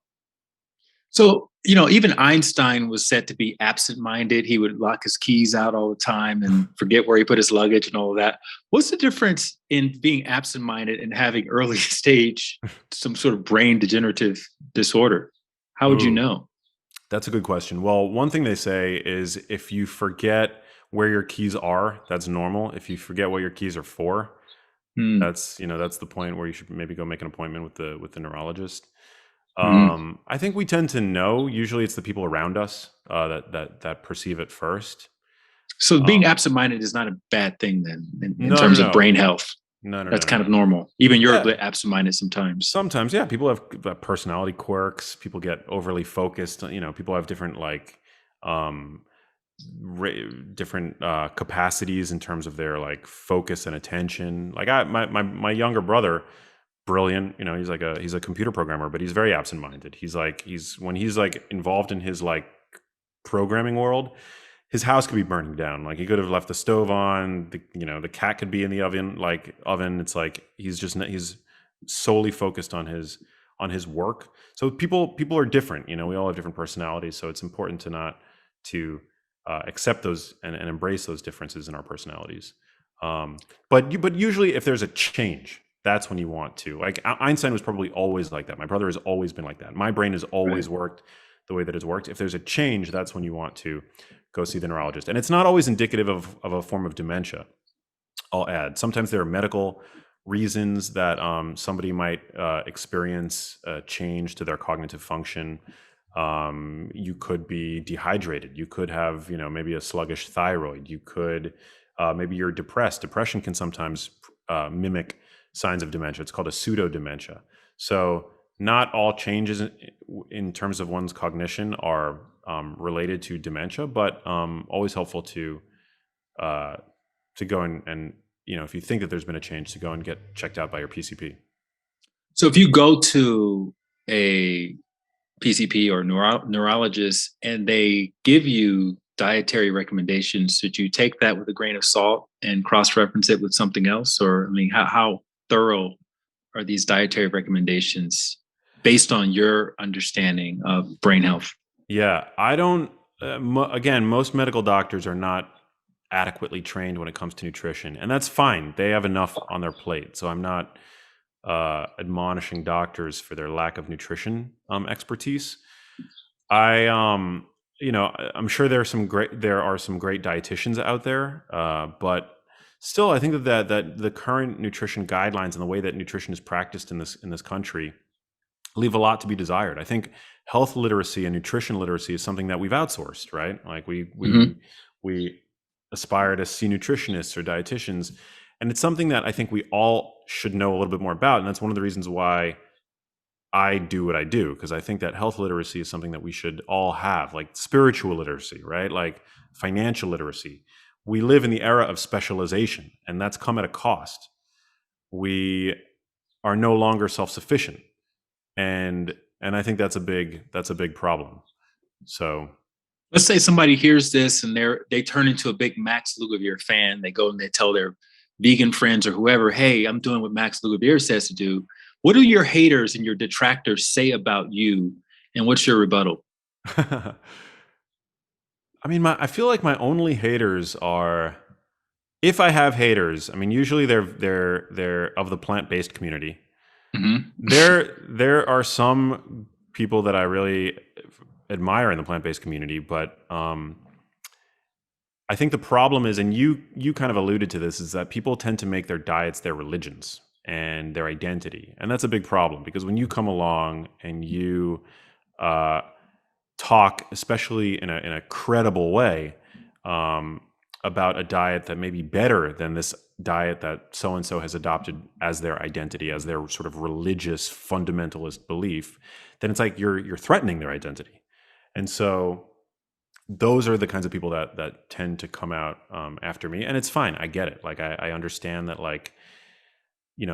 So, even Einstein was said to be absent-minded. He would lock his keys out all the time and forget where he put his luggage and all of that. What's the difference in being absent-minded and having early stage, some sort of brain degenerative disorder? How would you Ooh, know? that's a good question. Well, one thing they say is if you forget where your keys are, that's normal. If you forget what your keys are for, Hmm. that's the point where you should maybe go make an appointment with the neurologist. Mhm. I think we tend to know. Usually, it's the people around us that perceive it first. So being Um, absent-minded is not a bad thing then, in no, no, terms of no, brain health. no, no, no, That's no, kind of no. normal. Even you're a Yeah, bit absent-minded sometimes. sometimes, yeah. People have personality quirks. People get overly focused. People have different um, different capacities in terms of their like focus and attention. Like my younger brother, brilliant, you know, he's a computer programmer, but he's very absent-minded. He's when he's like involved in his like programming world, his house could be burning down. Like he could have left the stove on, the cat could be in the oven. It's like he's solely focused on his work. So people are different. You know, we all have different personalities. So it's important to not to accept those and embrace those differences in our personalities. But usually, if there's a change, that's when you want to. Like Einstein was probably always like that. My brother has always been like that. My brain has Right. always worked the way that it's worked. If there's a change, that's when you want to go see the neurologist. And it's not always indicative of a form of dementia. I'll add. Sometimes there are medical reasons that somebody might experience a change to their cognitive function. You could be dehydrated. You could have, maybe a sluggish thyroid. You could, maybe you're depressed. Depression can sometimes mimic signs of dementia. It's called a pseudo dementia. So not all changes in terms of one's cognition are related to dementia, but always helpful uh, to go and if you think that there's been a change, to go and get checked out by your PCP. So if you go to a PCP or neurologist and they give you dietary recommendations, should you take that with a grain of salt and cross-reference it with something else? Or, I mean, how thorough are these dietary recommendations based on your understanding of brain health? Yeah, I don't. Again, most medical doctors are not adequately trained when it comes to nutrition, and that's fine. They have enough on their plate, so I'm not admonishing doctors for their lack of nutrition expertise. I I'm sure there are some great dietitians out there, but still, I think that the current nutrition guidelines and the way that nutrition is practiced in this country leave a lot to be desired. I think health literacy and nutrition literacy is something that we've outsourced, right? Like Mm-hmm. we aspire to see nutritionists or dietitians, and it's something that I think we all should know a little bit more about. And that's one of the reasons why I do what I do, because I think that health literacy is something that we should all have, like spiritual literacy, right? Like financial literacy. We live in the era of specialization, and that's come at a cost. We are no longer self-sufficient, and I think that's a big problem. So Let's say somebody hears this and they turn into a big Max Lugavere fan. They go and they tell their vegan friends or whoever, "Hey, I'm doing what Max Lugavere says to do." What do your haters and your detractors say about you, and what's your rebuttal? I mean, I feel like my only haters are, if I have haters, I mean, usually they're of the plant-based community. Mm-hmm. There are some people that I really admire in the plant-based community, but I think the problem is, and you kind of alluded to this, is that people tend to make their diets their religions and their identity, and that's a big problem, because when you come along and you uh, talk, especially in a credible way, um, about a diet that may be better than this diet that so and so has adopted as their identity, as their sort of religious fundamentalist belief, then it's like you're threatening their identity. And so those are the kinds of people that tend to come out after me, and it's fine. I get it. Like I understand that, like,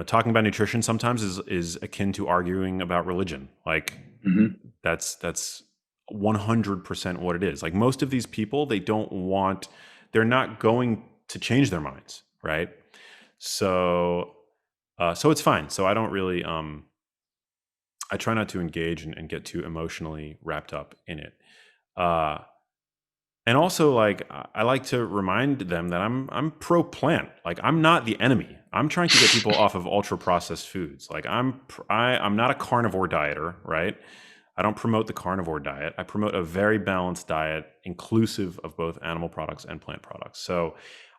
talking about nutrition sometimes is akin to arguing about religion. Like Mm-hmm. that's 100% what it is. Like most of these people, they're not going to change their minds, right? So so it's fine. So I don't really I try not to engage and get too emotionally wrapped up in it. Uh and also, like, I like to remind them that I'm pro plant. Like I'm not the enemy. I'm trying to get people off of ultra processed foods. Like I'm not a carnivore dieter, right? I don't promote the carnivore diet. I promote a very balanced diet, inclusive of both animal products and plant products. So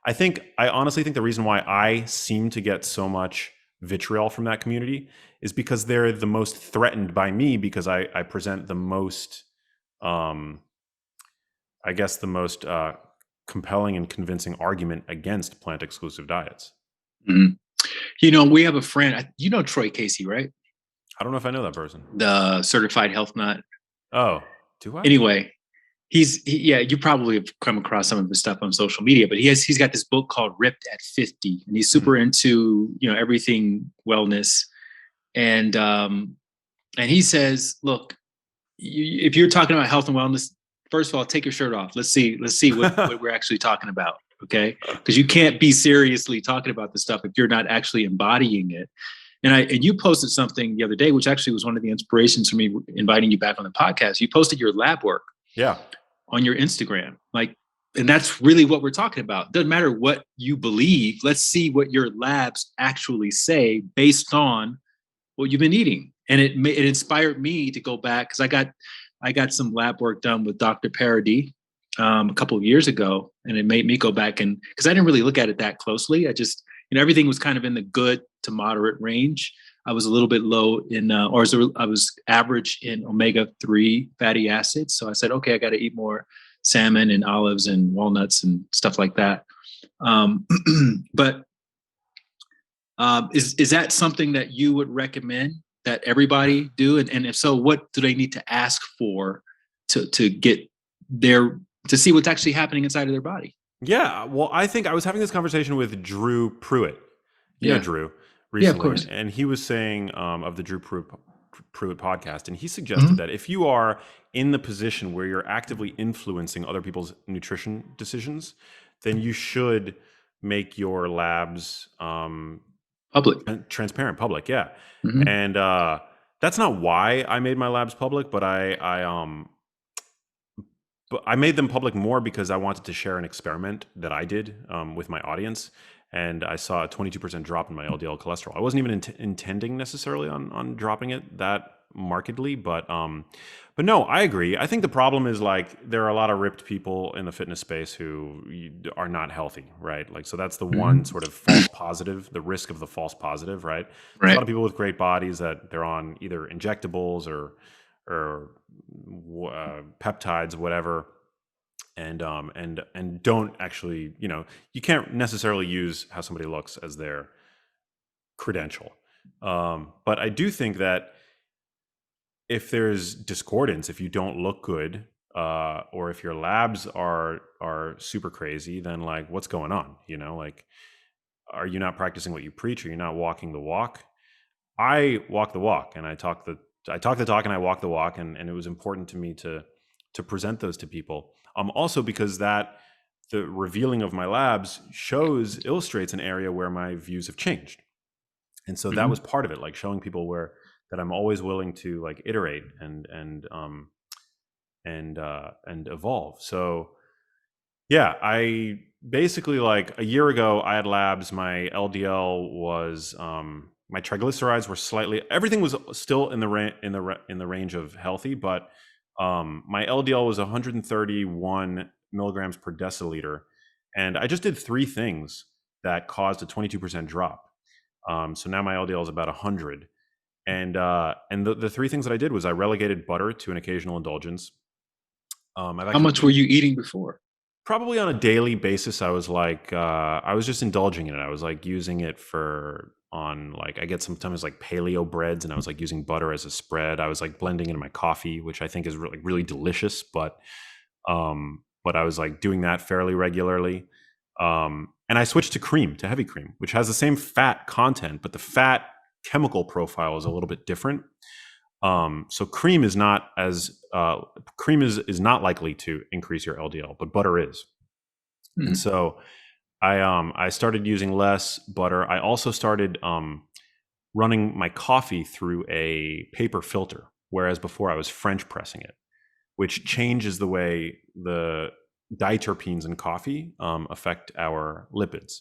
I honestly think the reason why I seem to get so much vitriol from that community is because they're the most threatened by me, because I present the most, um, I guess, the most compelling and convincing argument against plant exclusive diets. Mm-hmm. You know, we have a friend. You know Troy Casey, right? I don't know if I know that person. The certified health nut. Oh, do I? Anyway, yeah, you probably have come across some of his stuff on social media, but he's got this book called Ripped at 50, and he's Mhm. super into, everything wellness. And he says, look, if you're talking about health and wellness, first of all, take your shirt off. Let's see what we're actually talking about. Okay. Because you can't be seriously talking about this stuff if you're not actually embodying it. And you posted something the other day, which actually was one of the inspirations for me inviting you back on the podcast. You posted your lab work Yeah. on your Instagram. And that's really what we're talking about. Doesn't matter what you believe. Let's see what your labs actually say based on what you've been eating. And it inspired me to go back, because I got some lab work done with Dr. Paradis a couple of years ago, and it made me go back, and because I didn't really look at it that closely. I just, everything was kind of in the good to moderate range. I was a little bit low in, I was average in omega-3 fatty acids. So I said, okay, I got to eat more salmon and olives and walnuts and stuff like that. But is that something that you would recommend that everybody do? And if so, what do they need to ask for to get their to see what's actually happening inside of their body? Yeah. Well, I think I was having this conversation with Drew Pruitt. You know Yeah, Drew yeah, of recently, course. and he was saying of the Pruitt podcast, and he suggested Mhm. that if you are in the position where you're actively influencing other people's nutrition decisions, then you should make your labs Public. transparent, public. Yeah, Mhm. and that's not why I made my labs public, but I made them public more because I wanted to share an experiment that I did with my audience, and I saw a 22% drop in my LDL cholesterol. I wasn't even intending necessarily on dropping it that markedly, but no, I agree. I think the problem is like there are a lot of ripped people in the fitness space who are not healthy, right? Like, so that's the one Mhm. sort of false positive, the risk of the false positive, right? There's a lot Right. of people with great bodies that they're on either injectables or peptides, whatever, and don't actually, you can't necessarily use how somebody looks as their credential. But I do think that if there's discordance, if you don't look good, or if your labs are super crazy, then like what's going on? Like, are you not practicing what you preach? Are you not walking the walk? I walk the walk, and I talk the talk, and I walk the walk, and it was important to me to present those to people. Also because that the revealing of my labs illustrates an area where my views have changed, and so that was Mhm. part of it, like showing people where that I'm always willing to like iterate and evolve. So yeah, I basically, like a year ago, I had labs. My LDL was my triglycerides were slightly. Everything was still in the range of healthy, but my LDL was 131 milligrams per deciliter, and I just did three things that caused a 22% drop. So now my LDL is about 100, and the three things that I did was I relegated butter to an occasional indulgence. I've How actually much were you eating before? probably on a daily basis. I was like I was just indulging in it. I was like using it for on like I get sometimes like paleo breads, and I was like using butter as a spread. I was like blending into my coffee, which I think is really delicious, but I was like doing that fairly regularly. And I switched to cream, to heavy cream, which has the same fat content, but the fat chemical profile is a little bit different. So cream is not likely to increase your LDL, but butter is. And Mhm. so I started using less butter. I also started running my coffee through a paper filter, whereas before I was French pressing it, which changes the way the diterpenes in coffee affect our lipids.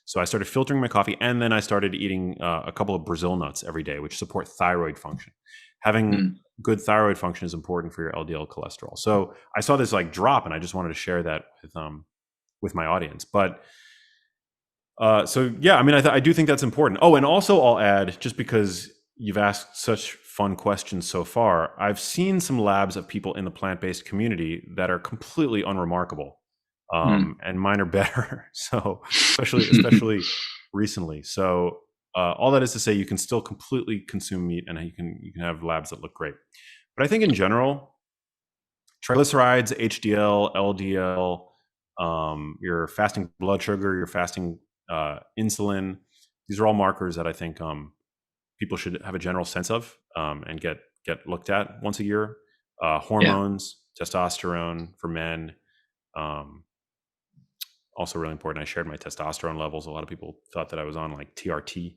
So I started filtering my coffee, and then I started eating a couple of Brazil nuts every day, which support thyroid function. Having Mhm. good thyroid function is important for your LDL cholesterol. So I saw this like drop, and I just wanted to share that with my audience. But so yeah, I mean, I do think that's important. Oh, and also I'll add, just because you've asked such fun questions so far, I've seen some labs of people in the plant-based community that are completely unremarkable, Mhm. and mine are better. So especially recently. So all that is to say, you can still completely consume meat, and you can have labs that look great. But I think in general, triglycerides, HDL, LDL, your fasting blood sugar, your fasting insulin. These are all markers that I think people should have a general sense of and get looked at once a year. Yeah. Hormones, testosterone for men, also really important. I shared my testosterone levels. A lot of people thought that I was on like TRT,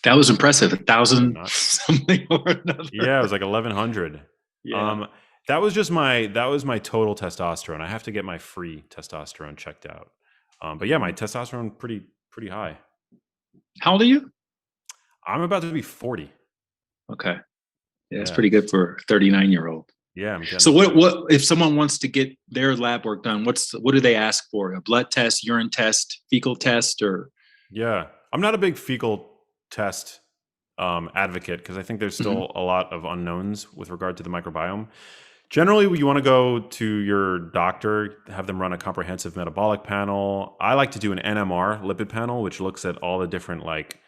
That was impressive. A but I'm thousand not. something or Yeah, it another. was like 1100. Yeah. Um, that was my total testosterone. I have to get my free testosterone checked out. But yeah, my testosterone pretty high. How old are you? I'm about to be 40. Okay. Yeah, that's Yeah, pretty good for a 39-year-old. yeah, I'm getting So up there. what if someone wants to get their lab work done? What do they ask for? A blood test, urine test, fecal test, or Yeah, I'm not a big fecal test advocate because I think there's Mhm. still a lot of unknowns with regard to the microbiome. Generally, you want to go to your doctor, have them run a comprehensive metabolic panel. I like to do an NMR lipid panel, which looks at all the different like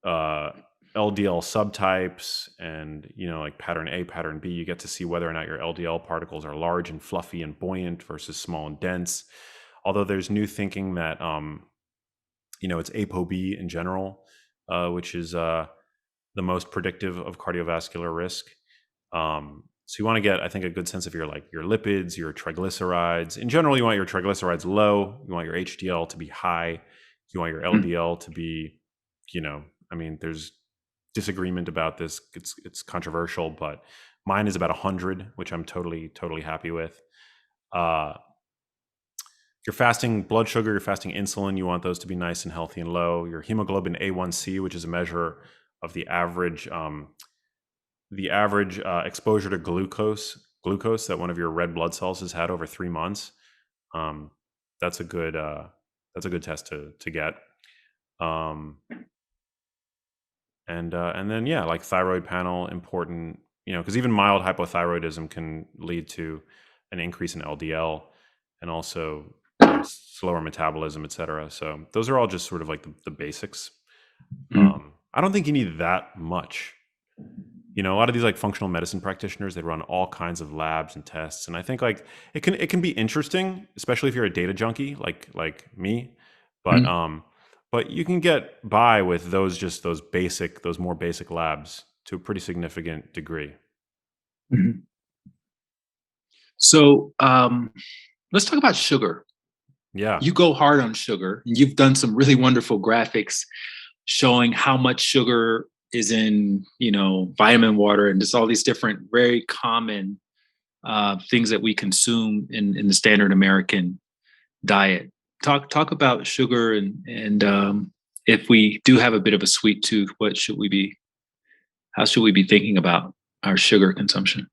uh, LDL subtypes and like pattern A, pattern B. You get to see whether or not your LDL particles are large and fluffy and buoyant versus small and dense. Although there's new thinking that it's ApoB in general, which is the most predictive of cardiovascular risk. So you want to get, I think, a good sense of your lipids, your triglycerides. In general, you want your triglycerides low. You want your HDL to be high. You want your Mm. LDL to be, there's disagreement about this. It's controversial, but mine is about 100, which I'm totally happy with. Your fasting blood sugar, your fasting insulin, you want those to be nice and healthy and low. Your hemoglobin A1C, which is a measure of the average exposure to glucose that one of your red blood cells has had over 3 months. Um, that's a good test to get. And then yeah, like thyroid panel, important, because even mild hypothyroidism can lead to an increase in LDL and also slower metabolism, etc. So those are all just sort of like the basics. Mm. I don't think you need that much. A lot of these like functional medicine practitioners, they run all kinds of labs and tests, and I think like it can be interesting, especially if you're a data junkie like me. But Mm. but you can get by with those more basic labs to a pretty significant degree. Mhm. So let's talk about sugar. Yeah. You go hard on sugar. You've done some really wonderful graphics showing how much sugar is in, vitamin water and just all these different very common things that we consume in the standard American diet. Talk about sugar and if we do have a bit of a sweet tooth, how should we be thinking about our sugar consumption?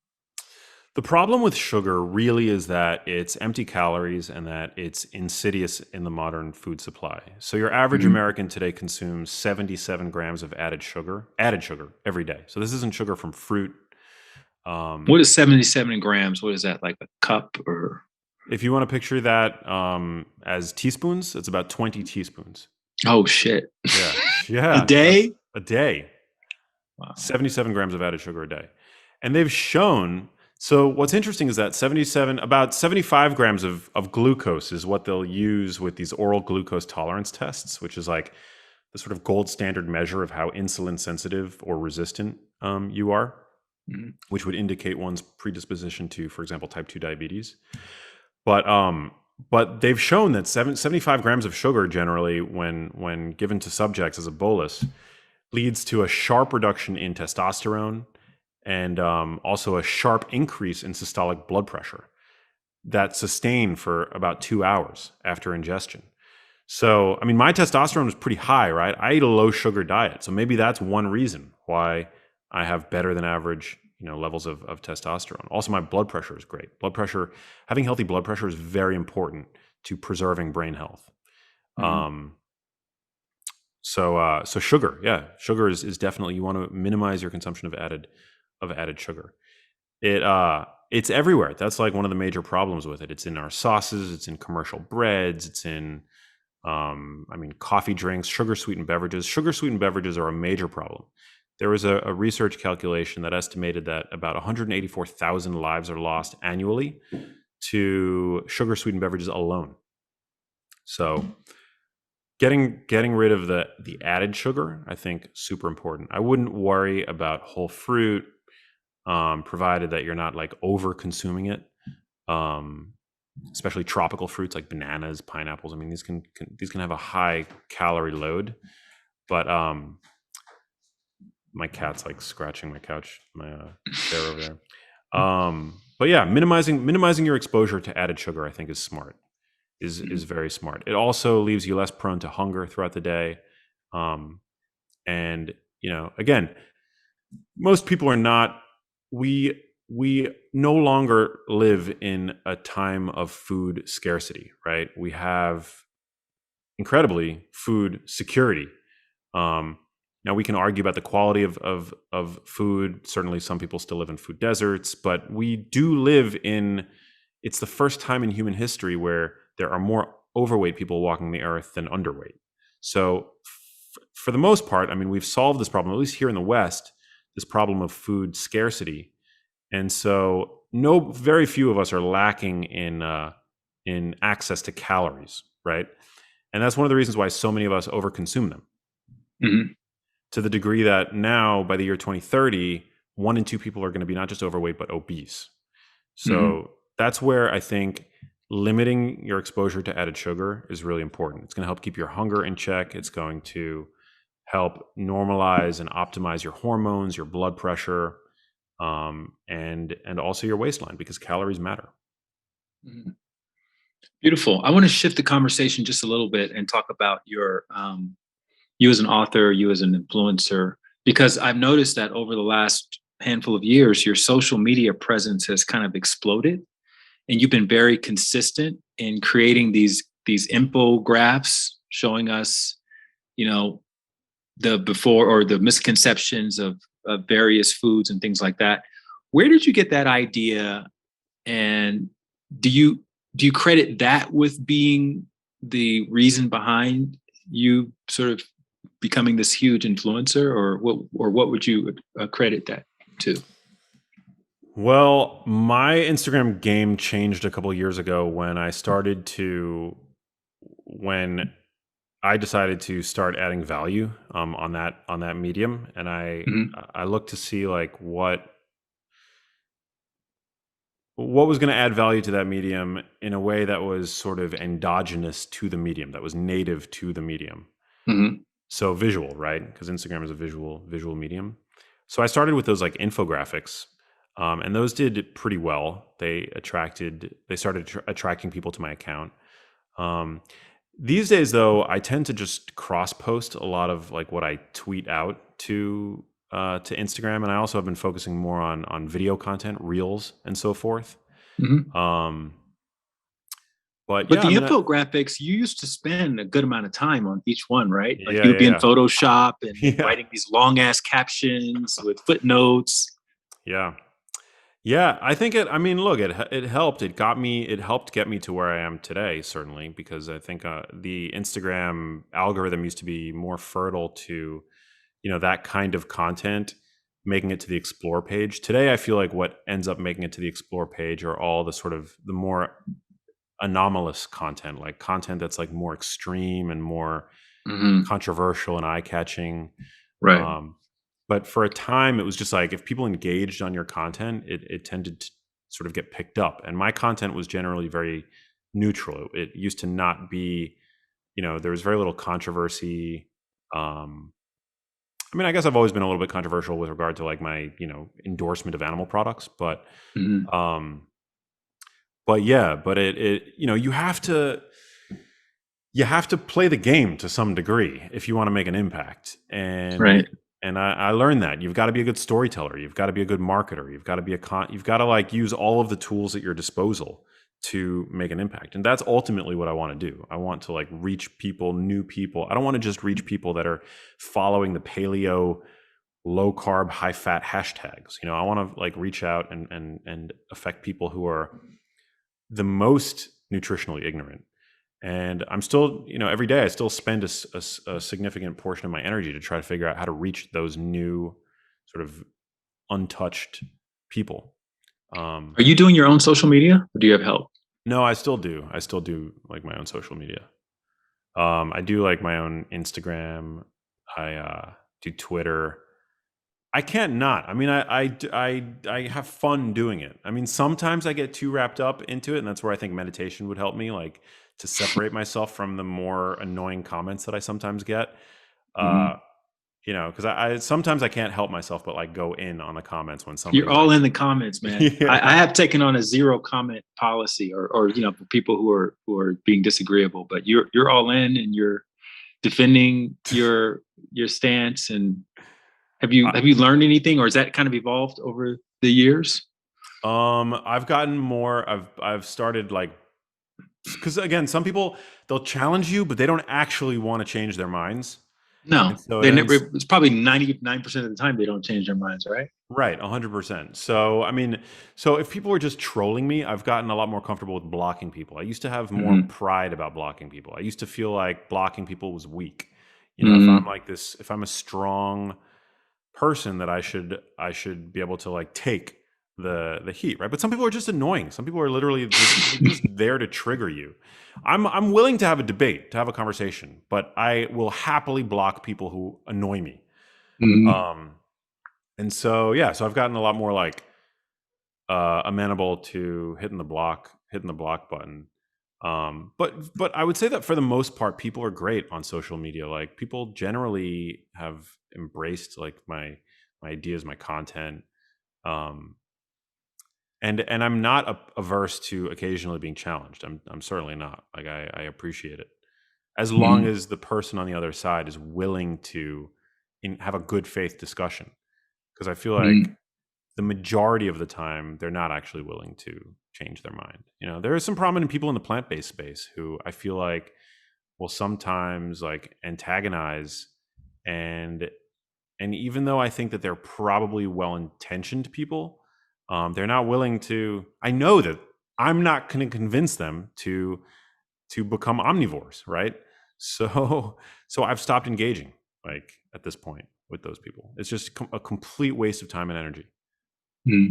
The problem with sugar really is that it's empty calories and that it's insidious in the modern food supply. So your average Mhm. American today consumes 77 grams of added sugar every day. So this isn't sugar from fruit. What is 77 grams? What is that, like a cup or? If you want to picture that as teaspoons, it's about 20 teaspoons. Oh, shit. Yeah. A Yeah. That's day? a day. Wow. 77 grams of added sugar a day. And they've shown, so what's interesting is that about 75 grams of glucose is what they'll use with these oral glucose tolerance tests, which is like the sort of gold standard measure of how insulin sensitive or resistant you are, Mhm. which would indicate one's predisposition to, for example, type 2 diabetes. But they've shown that 75 grams of sugar generally, when given to subjects as a bolus, leads to a sharp reduction in testosterone and also a sharp increase in systolic blood pressure that sustained for about 2 hours after ingestion. So, I mean, my testosterone was pretty high, right? I eat a low sugar diet. So maybe that's one reason why I have better than average, levels of testosterone. Also, my blood pressure is great. Having healthy blood pressure is very important to preserving brain health. Mhm. Um, so sugar, yeah, sugar is definitely, you want to minimize your consumption of added sugar. It's everywhere. That's like one of the major problems with it. It's in our sauces, it's in commercial breads, it's in coffee drinks, sugar sweetened beverages. Sugar sweetened beverages are a major problem. there was a research calculation that estimated that about 184,000 lives are lost annually to sugar sweetened beverages alone. So getting rid of the added sugar, I think, super important. I wouldn't worry about whole fruit, provided that you're not like over consuming it. Especially tropical fruits like bananas, pineapples. I mean, these can have a high calorie load. But my cat's like scratching my couch, my chair over there. But yeah, minimizing your exposure to added sugar, I think, is smart. Is very smart. It also leaves you less prone to hunger throughout the day. And again, most people are not. We no longer live in a time of food scarcity, right? We have incredibly food security. Now we can argue about the quality of food. Certainly, some people still live in food deserts, but we do live in. It's the first time in human history where there are more overweight people walking the earth than underweight. So, for the most part, I mean, we've solved this problem, at least here in the West, this problem of food scarcity. And so, very few of us are lacking in access to calories, right? And that's one of the reasons why so many of us overconsume them. Mm-hmm. To the degree that now, by the year 2030, 1 in 2 people are going to be not just overweight but obese. So that's where I think limiting your exposure to added sugar is really important. It's going to help keep your hunger in check. It's going to help normalize and optimize your hormones, your blood pressure, and also your waistline, because calories matter. Mm-hmm. Beautiful. I want to shift the conversation just a little bit and talk about your you as an author, you as an influencer, because I've noticed that over the last handful of years, your social media presence has kind of exploded, and you've been very consistent in creating these infographics showing us, the before or the misconceptions of various foods and things like that. Where did you get that idea, and do you credit that with being the reason behind you sort of becoming this huge influencer, or what would you credit that to? Well, my Instagram game changed a couple of years ago when I decided to start adding value on that medium, and Mm-hmm. I looked to see like what was going to add value to that medium in a way that was sort of endogenous to the medium, that was native to the medium. Mm-hmm. So visual, right? Because Instagram is a visual medium. So I started with those like infographics, and those did pretty well. They started attracting people to my account. These days, though, I tend to just cross post a lot of like what I tweet out to Instagram, and I also have been focusing more on video content, reels, and so forth. Mm-hmm. But But yeah, I the mean, infographics, you used to spend a good amount of time on each one, right? Like yeah, you would be in yeah, Photoshop and yeah, writing these long ass captions with footnotes. yeah. Yeah, I think it. I mean, look, it helped. It helped get me to where I am today. Certainly, because I think the Instagram algorithm used to be more fertile to, that kind of content, making it to the explore page. Today, I feel like what ends up making it to the explore page are all the sort of the more anomalous content, like content that's like more extreme and more Mm-hmm. controversial and eye catching. Right. But for a time, it was just like if people engaged on your content, it tended to sort of get picked up. And my content was generally very neutral. It used to not be, there was very little controversy. I mean, I guess I've always been a little bit controversial with regard to like my, endorsement of animal products, but, Mm-hmm. yeah, but you have to play the game to some degree if you want to make an impact. Right. And I learned that you've got to be a good storyteller, you've got to be a good marketer, you've got to you've got to like use all of the tools at your disposal to make an impact. And that's ultimately what I want to do. I want to like reach people, new people. I don't want to just reach people that are following the paleo, low carb, high fat hashtags. I want to like reach out and affect people who are the most nutritionally ignorant. And I'm still, every day I still spend a significant portion of my energy to try to figure out how to reach those new sort of untouched people. Are you doing your own social media, or do you have help? No, I still do. I still do like my own social media. I do like my own Instagram. I do Twitter. I can't not. I mean, I have fun doing it. I mean, sometimes I get too wrapped up into it, and that's where I think meditation would help me, like to separate myself from the more annoying comments that I sometimes get. Uh, Mhm. because I sometimes I can't help myself, but like go in on the comments when You're somebody's all like, in the comments, man. I yeah, have taken on a zero comment policy, or for people who are being disagreeable. But you're all in, and you're defending your stance. And have you learned anything, or has that kind of evolved over the years? I've gotten more. I've started like because again, some people they'll challenge you, but they don't actually want to change their minds, No, and so it they never. ends It's probably 99% of the time they don't change their minds, right? right 100%. So I mean, so if people are just trolling me, I've gotten a lot more comfortable with blocking people. I used to have more Hmm. pride about blocking people. I used to feel like blocking people was weak. If I'm Hmm. like this, if I'm a strong person that I should be able to like take the heat, right? But some people are just annoying. Some people are literally they're just there to trigger you. I'm willing to have a debate, to have a conversation, but I will happily block people who annoy me. Hmm. Um, and so yeah, so I've gotten a lot more like amenable to hitting the block button. But I would say that for the most part, people are great on social media. Like people generally have embraced like my ideas, my content, um, and I'm not averse to occasionally being challenged. I'm certainly not. Like I appreciate it as long Hmm. as the person on the other side is willing to have a good faith discussion. Because I feel like Hmm. the majority of the time they're not actually willing to change their mind. There are some prominent people in the plant-based space who I feel like will sometimes like antagonize and even though I think that they're probably well-intentioned people, they're not willing to. I know that I'm not going to convince them to become omnivores, right? So so I've stopped engaging like at this point with those people. It's just a complete waste of time and energy. Hmm.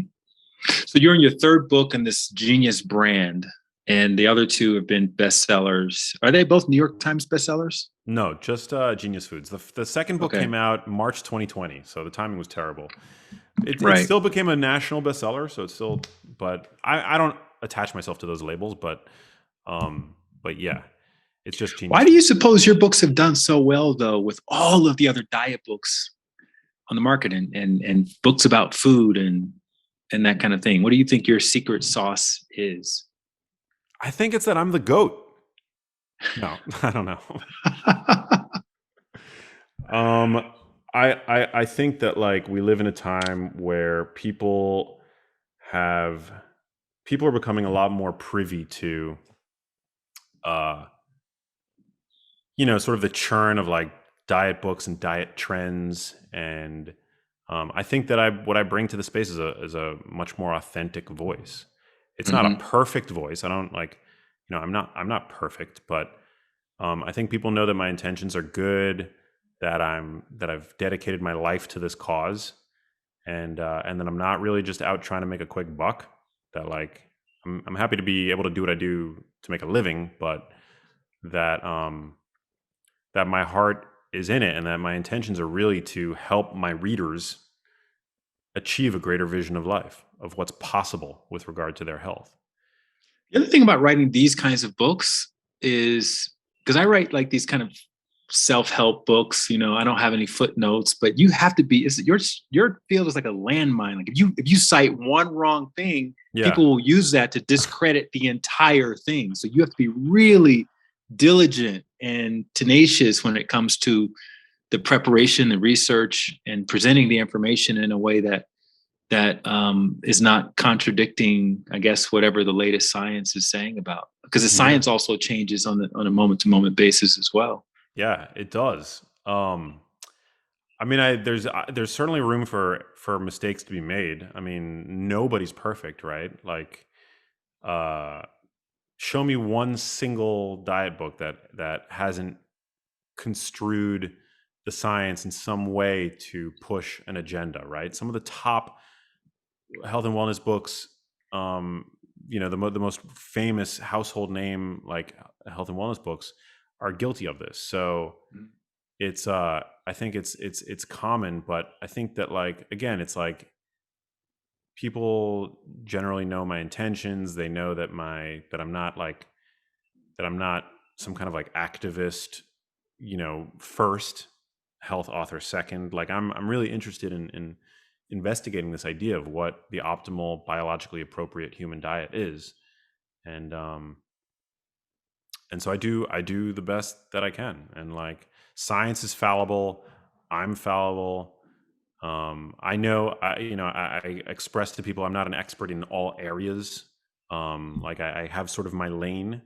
So you're in your third book in this genius brand, and the other two have been bestsellers. Are they both New York Times bestsellers? No, just Genius Foods. The second book Okay, came out March 2020, so the timing was terrible. It right. still became a national bestseller, so it's still. But I don't attach myself to those labels, but yeah, it's just Why Genius do you Foods. suppose your books have done so well, though, with all of the other diet books on the market, and books about food and that kind of thing? What do you think your secret sauce is? I think it's that I'm the goat. No, I don't know. Um, I think that like we live in a time where have people are becoming a lot more privy to uh sort of the churn of like diet books and diet trends. And I think that what I bring to the space is a much more authentic voice. It's not a Hmm. perfect voice. I don't like, I'm not perfect, but I think people know that my intentions are good, that I've dedicated my life to this cause, and that I'm not really just out trying to make a quick buck. That like I'm happy to be able to do what I do to make a living, but that that my heart is in it and that my intentions are really to help my readers achieve a greater vision of life, of what's possible with regard to their health. The other thing about writing these kinds of books is because I write like these kind of self-help books. I don't have any footnotes, but you have to be. Your field is like a landmine. Like if you cite one wrong thing, Yeah. people will use that to discredit the entire thing. So you have to be really diligent and tenacious when it comes to the preparation, the research, and presenting the information in a way that is not contradicting, I guess, whatever the latest science is saying about. Because the Yeah. science also changes on a moment to moment basis as well. Yeah, it does. I mean, there's certainly room for mistakes to be made. I mean, nobody's perfect, right? Like, uh, show me one single diet book that hasn't construed the science in some way to push an agenda, right? Some of the top health and wellness books, um, the most famous household name like health and wellness books are guilty of this. So Mhm. it's I think it's common, but I think that, like, again, it's like people generally know my intentions. They know that I'm not some kind of like activist, first, health author second. Like I'm really interested in investigating this idea of what the optimal biologically appropriate human diet is. And and so I do the best that I can. And like science is fallible, I'm fallible. I know I express to people I'm not an expert in all areas. Like I have sort of my lane,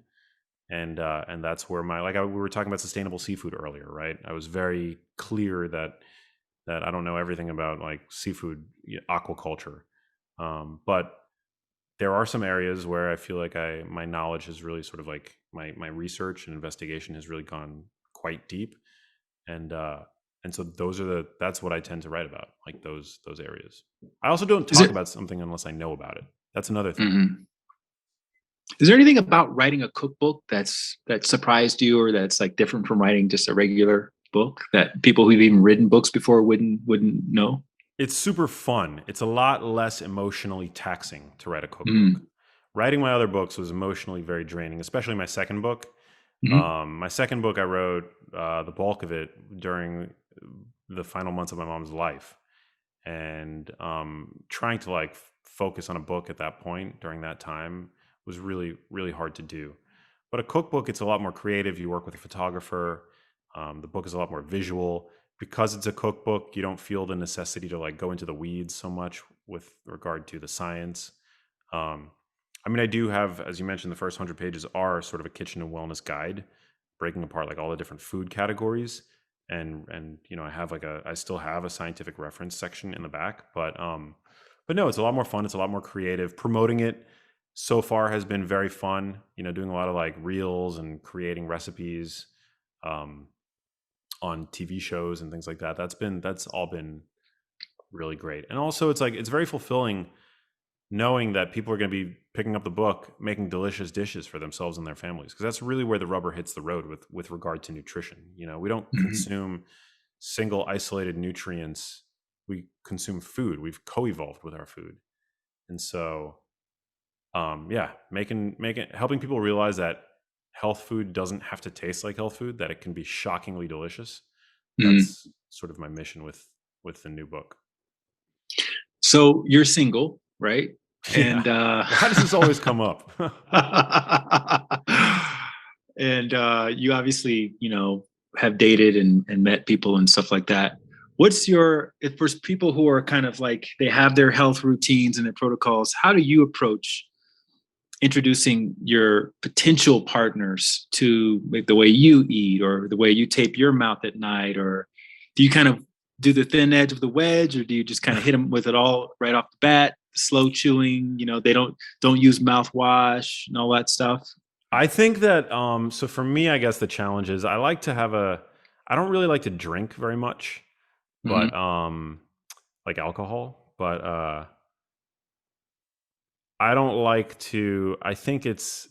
and that's where we were talking about sustainable seafood earlier, right? I was very clear that I don't know everything about like seafood aquaculture, but there are some areas where I feel like my knowledge has really sort of like my research and investigation has really gone quite deep, and so that's what I tend to write about, like those areas. I also don't Is talk it? about something unless I know about it. That's another thing. Mhm. Is there anything about writing a cookbook that surprised you, or that's like different from writing just a regular book that people who've even written books before wouldn't know? It's super fun. It's a lot less emotionally taxing to write a cookbook. Mm. Writing my other books was emotionally very draining, especially my second book. Hmm. My second book, I wrote the bulk of it during the final months of my mom's life, and trying to like focus on a book at that point during that time was really really hard to do. But a cookbook, it's a lot more creative. You work with a photographer. The book is a lot more visual. Because it's a cookbook, you don't feel the necessity to like go into the weeds so much with regard to the science. um, I mean, I do have, as you mentioned, the first 100 pages are sort of a kitchen and wellness guide, breaking apart like all the different food categories, and I still have a scientific reference section in the back, but no, it's a lot more fun. It's a lot more creative. Promoting it so far has been very fun. Doing a lot of like reels and creating recipes um, on TV shows and things like that. That's all been really great. And also, it's like it's very fulfilling knowing that people are going to be picking up the book, making delicious dishes for themselves and their families, because that's really where the rubber hits the road with regard to nutrition. We don't Hmm. consume single isolated nutrients. We consume food. We've co-evolved with our food. And so yeah, making helping people realize that health food doesn't have to taste like health food, that it can be shockingly delicious. Hmm. That's sort of my mission with the new book. So you're single, right? Yeah. And Why does this always come up? and you obviously, have dated and met people and stuff like that. What's your, if for people who are kind of like they have their health routines and their protocols, how do you approach introducing your potential partners to like the way you eat or the way you tape your mouth at night? Or do you kind of do the thin edge of the wedge, or do you just kind of hit them with it all right off the bat? Slow chewing, they don't use mouthwash and all that stuff. I think that so for me, I guess the challenge is I don't really like to drink very much, but Hmm. like alcohol, but I don't like to I think it's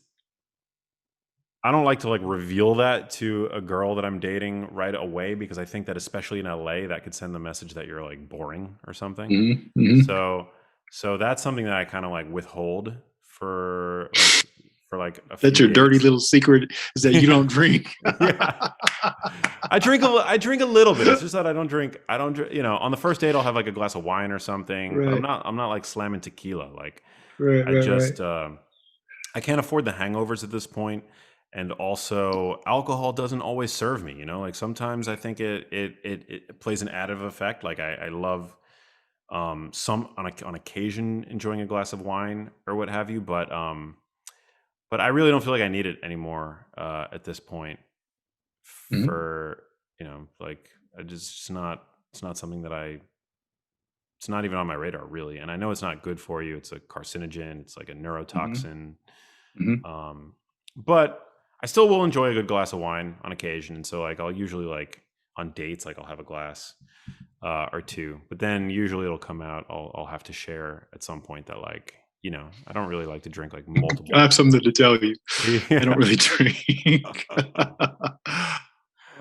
I don't like to like reveal that to a girl that I'm dating right away, because I think that especially in LA that could send the message that you're like boring or something. Hmm. Hmm. So that's something that I kind of like withhold for like a That's few your dirty dates. little secret, is that you Yeah. don't drink. Yeah. I drink a little bit. It's just that I don't drink, on the first date I'll have like a glass of wine or something, but Right, I'm not like slamming tequila. Like right, I right, right. just I can't afford the hangovers at this point, and also alcohol doesn't always serve me. Like sometimes I think it plays an additive effect. Like I love some on occasion enjoying a glass of wine or what have you, but I really don't feel like I need it anymore at this point. Mhm, For like I just it's not something that I it's not even on my radar really, and I know it's not good for you. It's a carcinogen. It's like a mhm, neurotoxin. mhm, Um, but I still will enjoy a good glass of wine on occasion. And so like I'll usually like on dates, like I'll have a glass or two, but then usually it'll come out. I'll have to share at some point that, like, I don't really like to drink like multiple. I have something to tell you. I don't Yeah. really drink.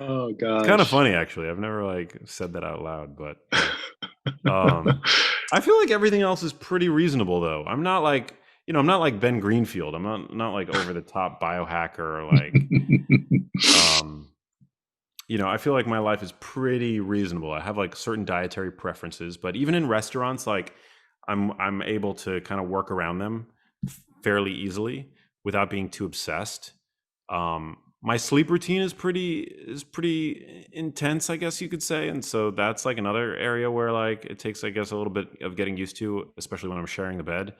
Oh It's kind of gosh. funny, actually. I've never like said that out loud, but I feel like everything else is pretty reasonable, though. I'm not like, I'm not like Ben Greenfield. I'm not like over the top biohacker or like, um, I feel like my life is pretty reasonable. I have like certain dietary preferences, but even in restaurants, like I'm able to kind of work around them fairly easily without being too obsessed. My sleep routine is pretty intense, I guess you could say, and so that's like another area where like it takes, I guess, a little bit of getting used to, especially when I'm sharing the bed.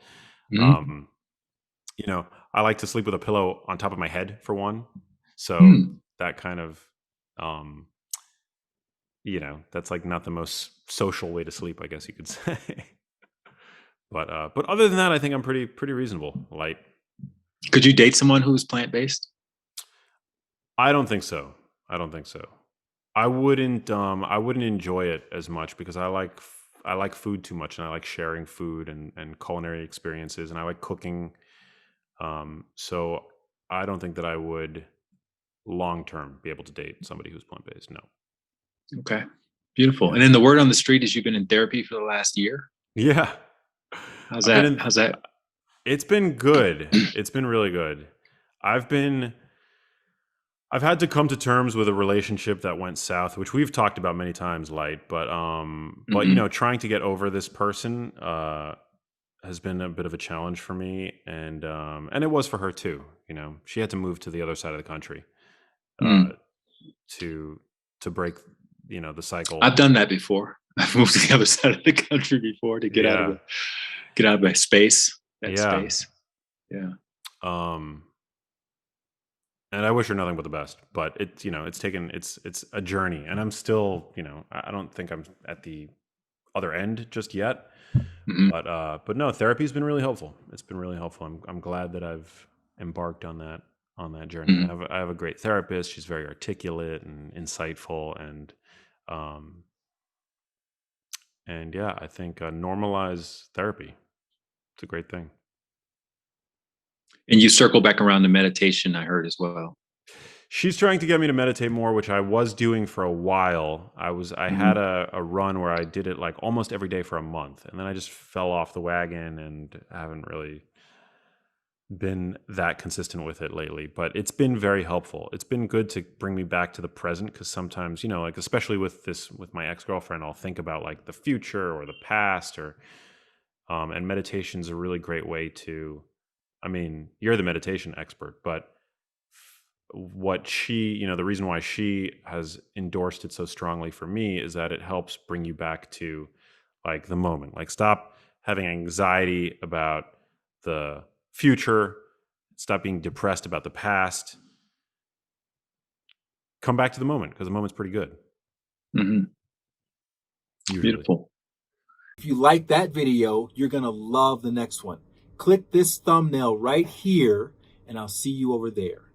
Mhm. Um, I like to sleep with a pillow on top of my head for one, so Hmm. that kind of, um, that's like not the most social way to sleep, I guess you could say. But other than that, I think I'm pretty reasonable. Light. Could you date someone who's plant based? I don't think so. I don't think so. I wouldn't enjoy it as much because I like food too much, and I like sharing food and culinary experiences, and I like cooking. So I don't think that I would long term be able to date somebody who's plant based. No. Okay, beautiful. Yeah. And then the word on the street is you've been in therapy for the last year. Yeah. How's I've been that? in. How's that? It's been good. It's been really good. I've been I've had to come to terms with a relationship that went south, which we've talked about many times, Light. But Hmm. trying to get over this person has been a bit of a challenge for me, and it was for her too. She had to move to the other side of the country uh, Hmm. to break the cycle. I've done that before. I've moved to the other side of the country before to Yeah, get out of my space. That yeah. space. Yeah. Um, and I wish her nothing but the best. But it's a journey, and I'm still, I don't think I'm at the other end just yet. Hmm. But no, therapy's been really helpful. It's been really helpful. I'm glad that I've embarked on that journey. Hmm. I have a great therapist. She's very articulate and insightful, um and yeah, I think normalize therapy. It's a great thing. And you circle back around to meditation, I heard as well. She's trying to get me to meditate more, which I was doing for a while. I had Hmm. a run where I did it like almost every day for a month, and then I just fell off the wagon and haven't really been that consistent with it lately, but it's been very helpful. It's been good to bring me back to the present, because sometimes, like especially with my ex-girlfriend, I'll think about like the future or the past, or and meditation's a really great way to, I mean, you're the meditation expert, but what the reason why she has endorsed it so strongly for me is that it helps bring you back to like the moment. Like, stop having anxiety about the future, stop being depressed about the past, come back to the moment, because the moment's pretty good Hmm. usually. Beautiful. If you like that video, you're going to love the next one. Click this thumbnail right here, and I'll see you over there.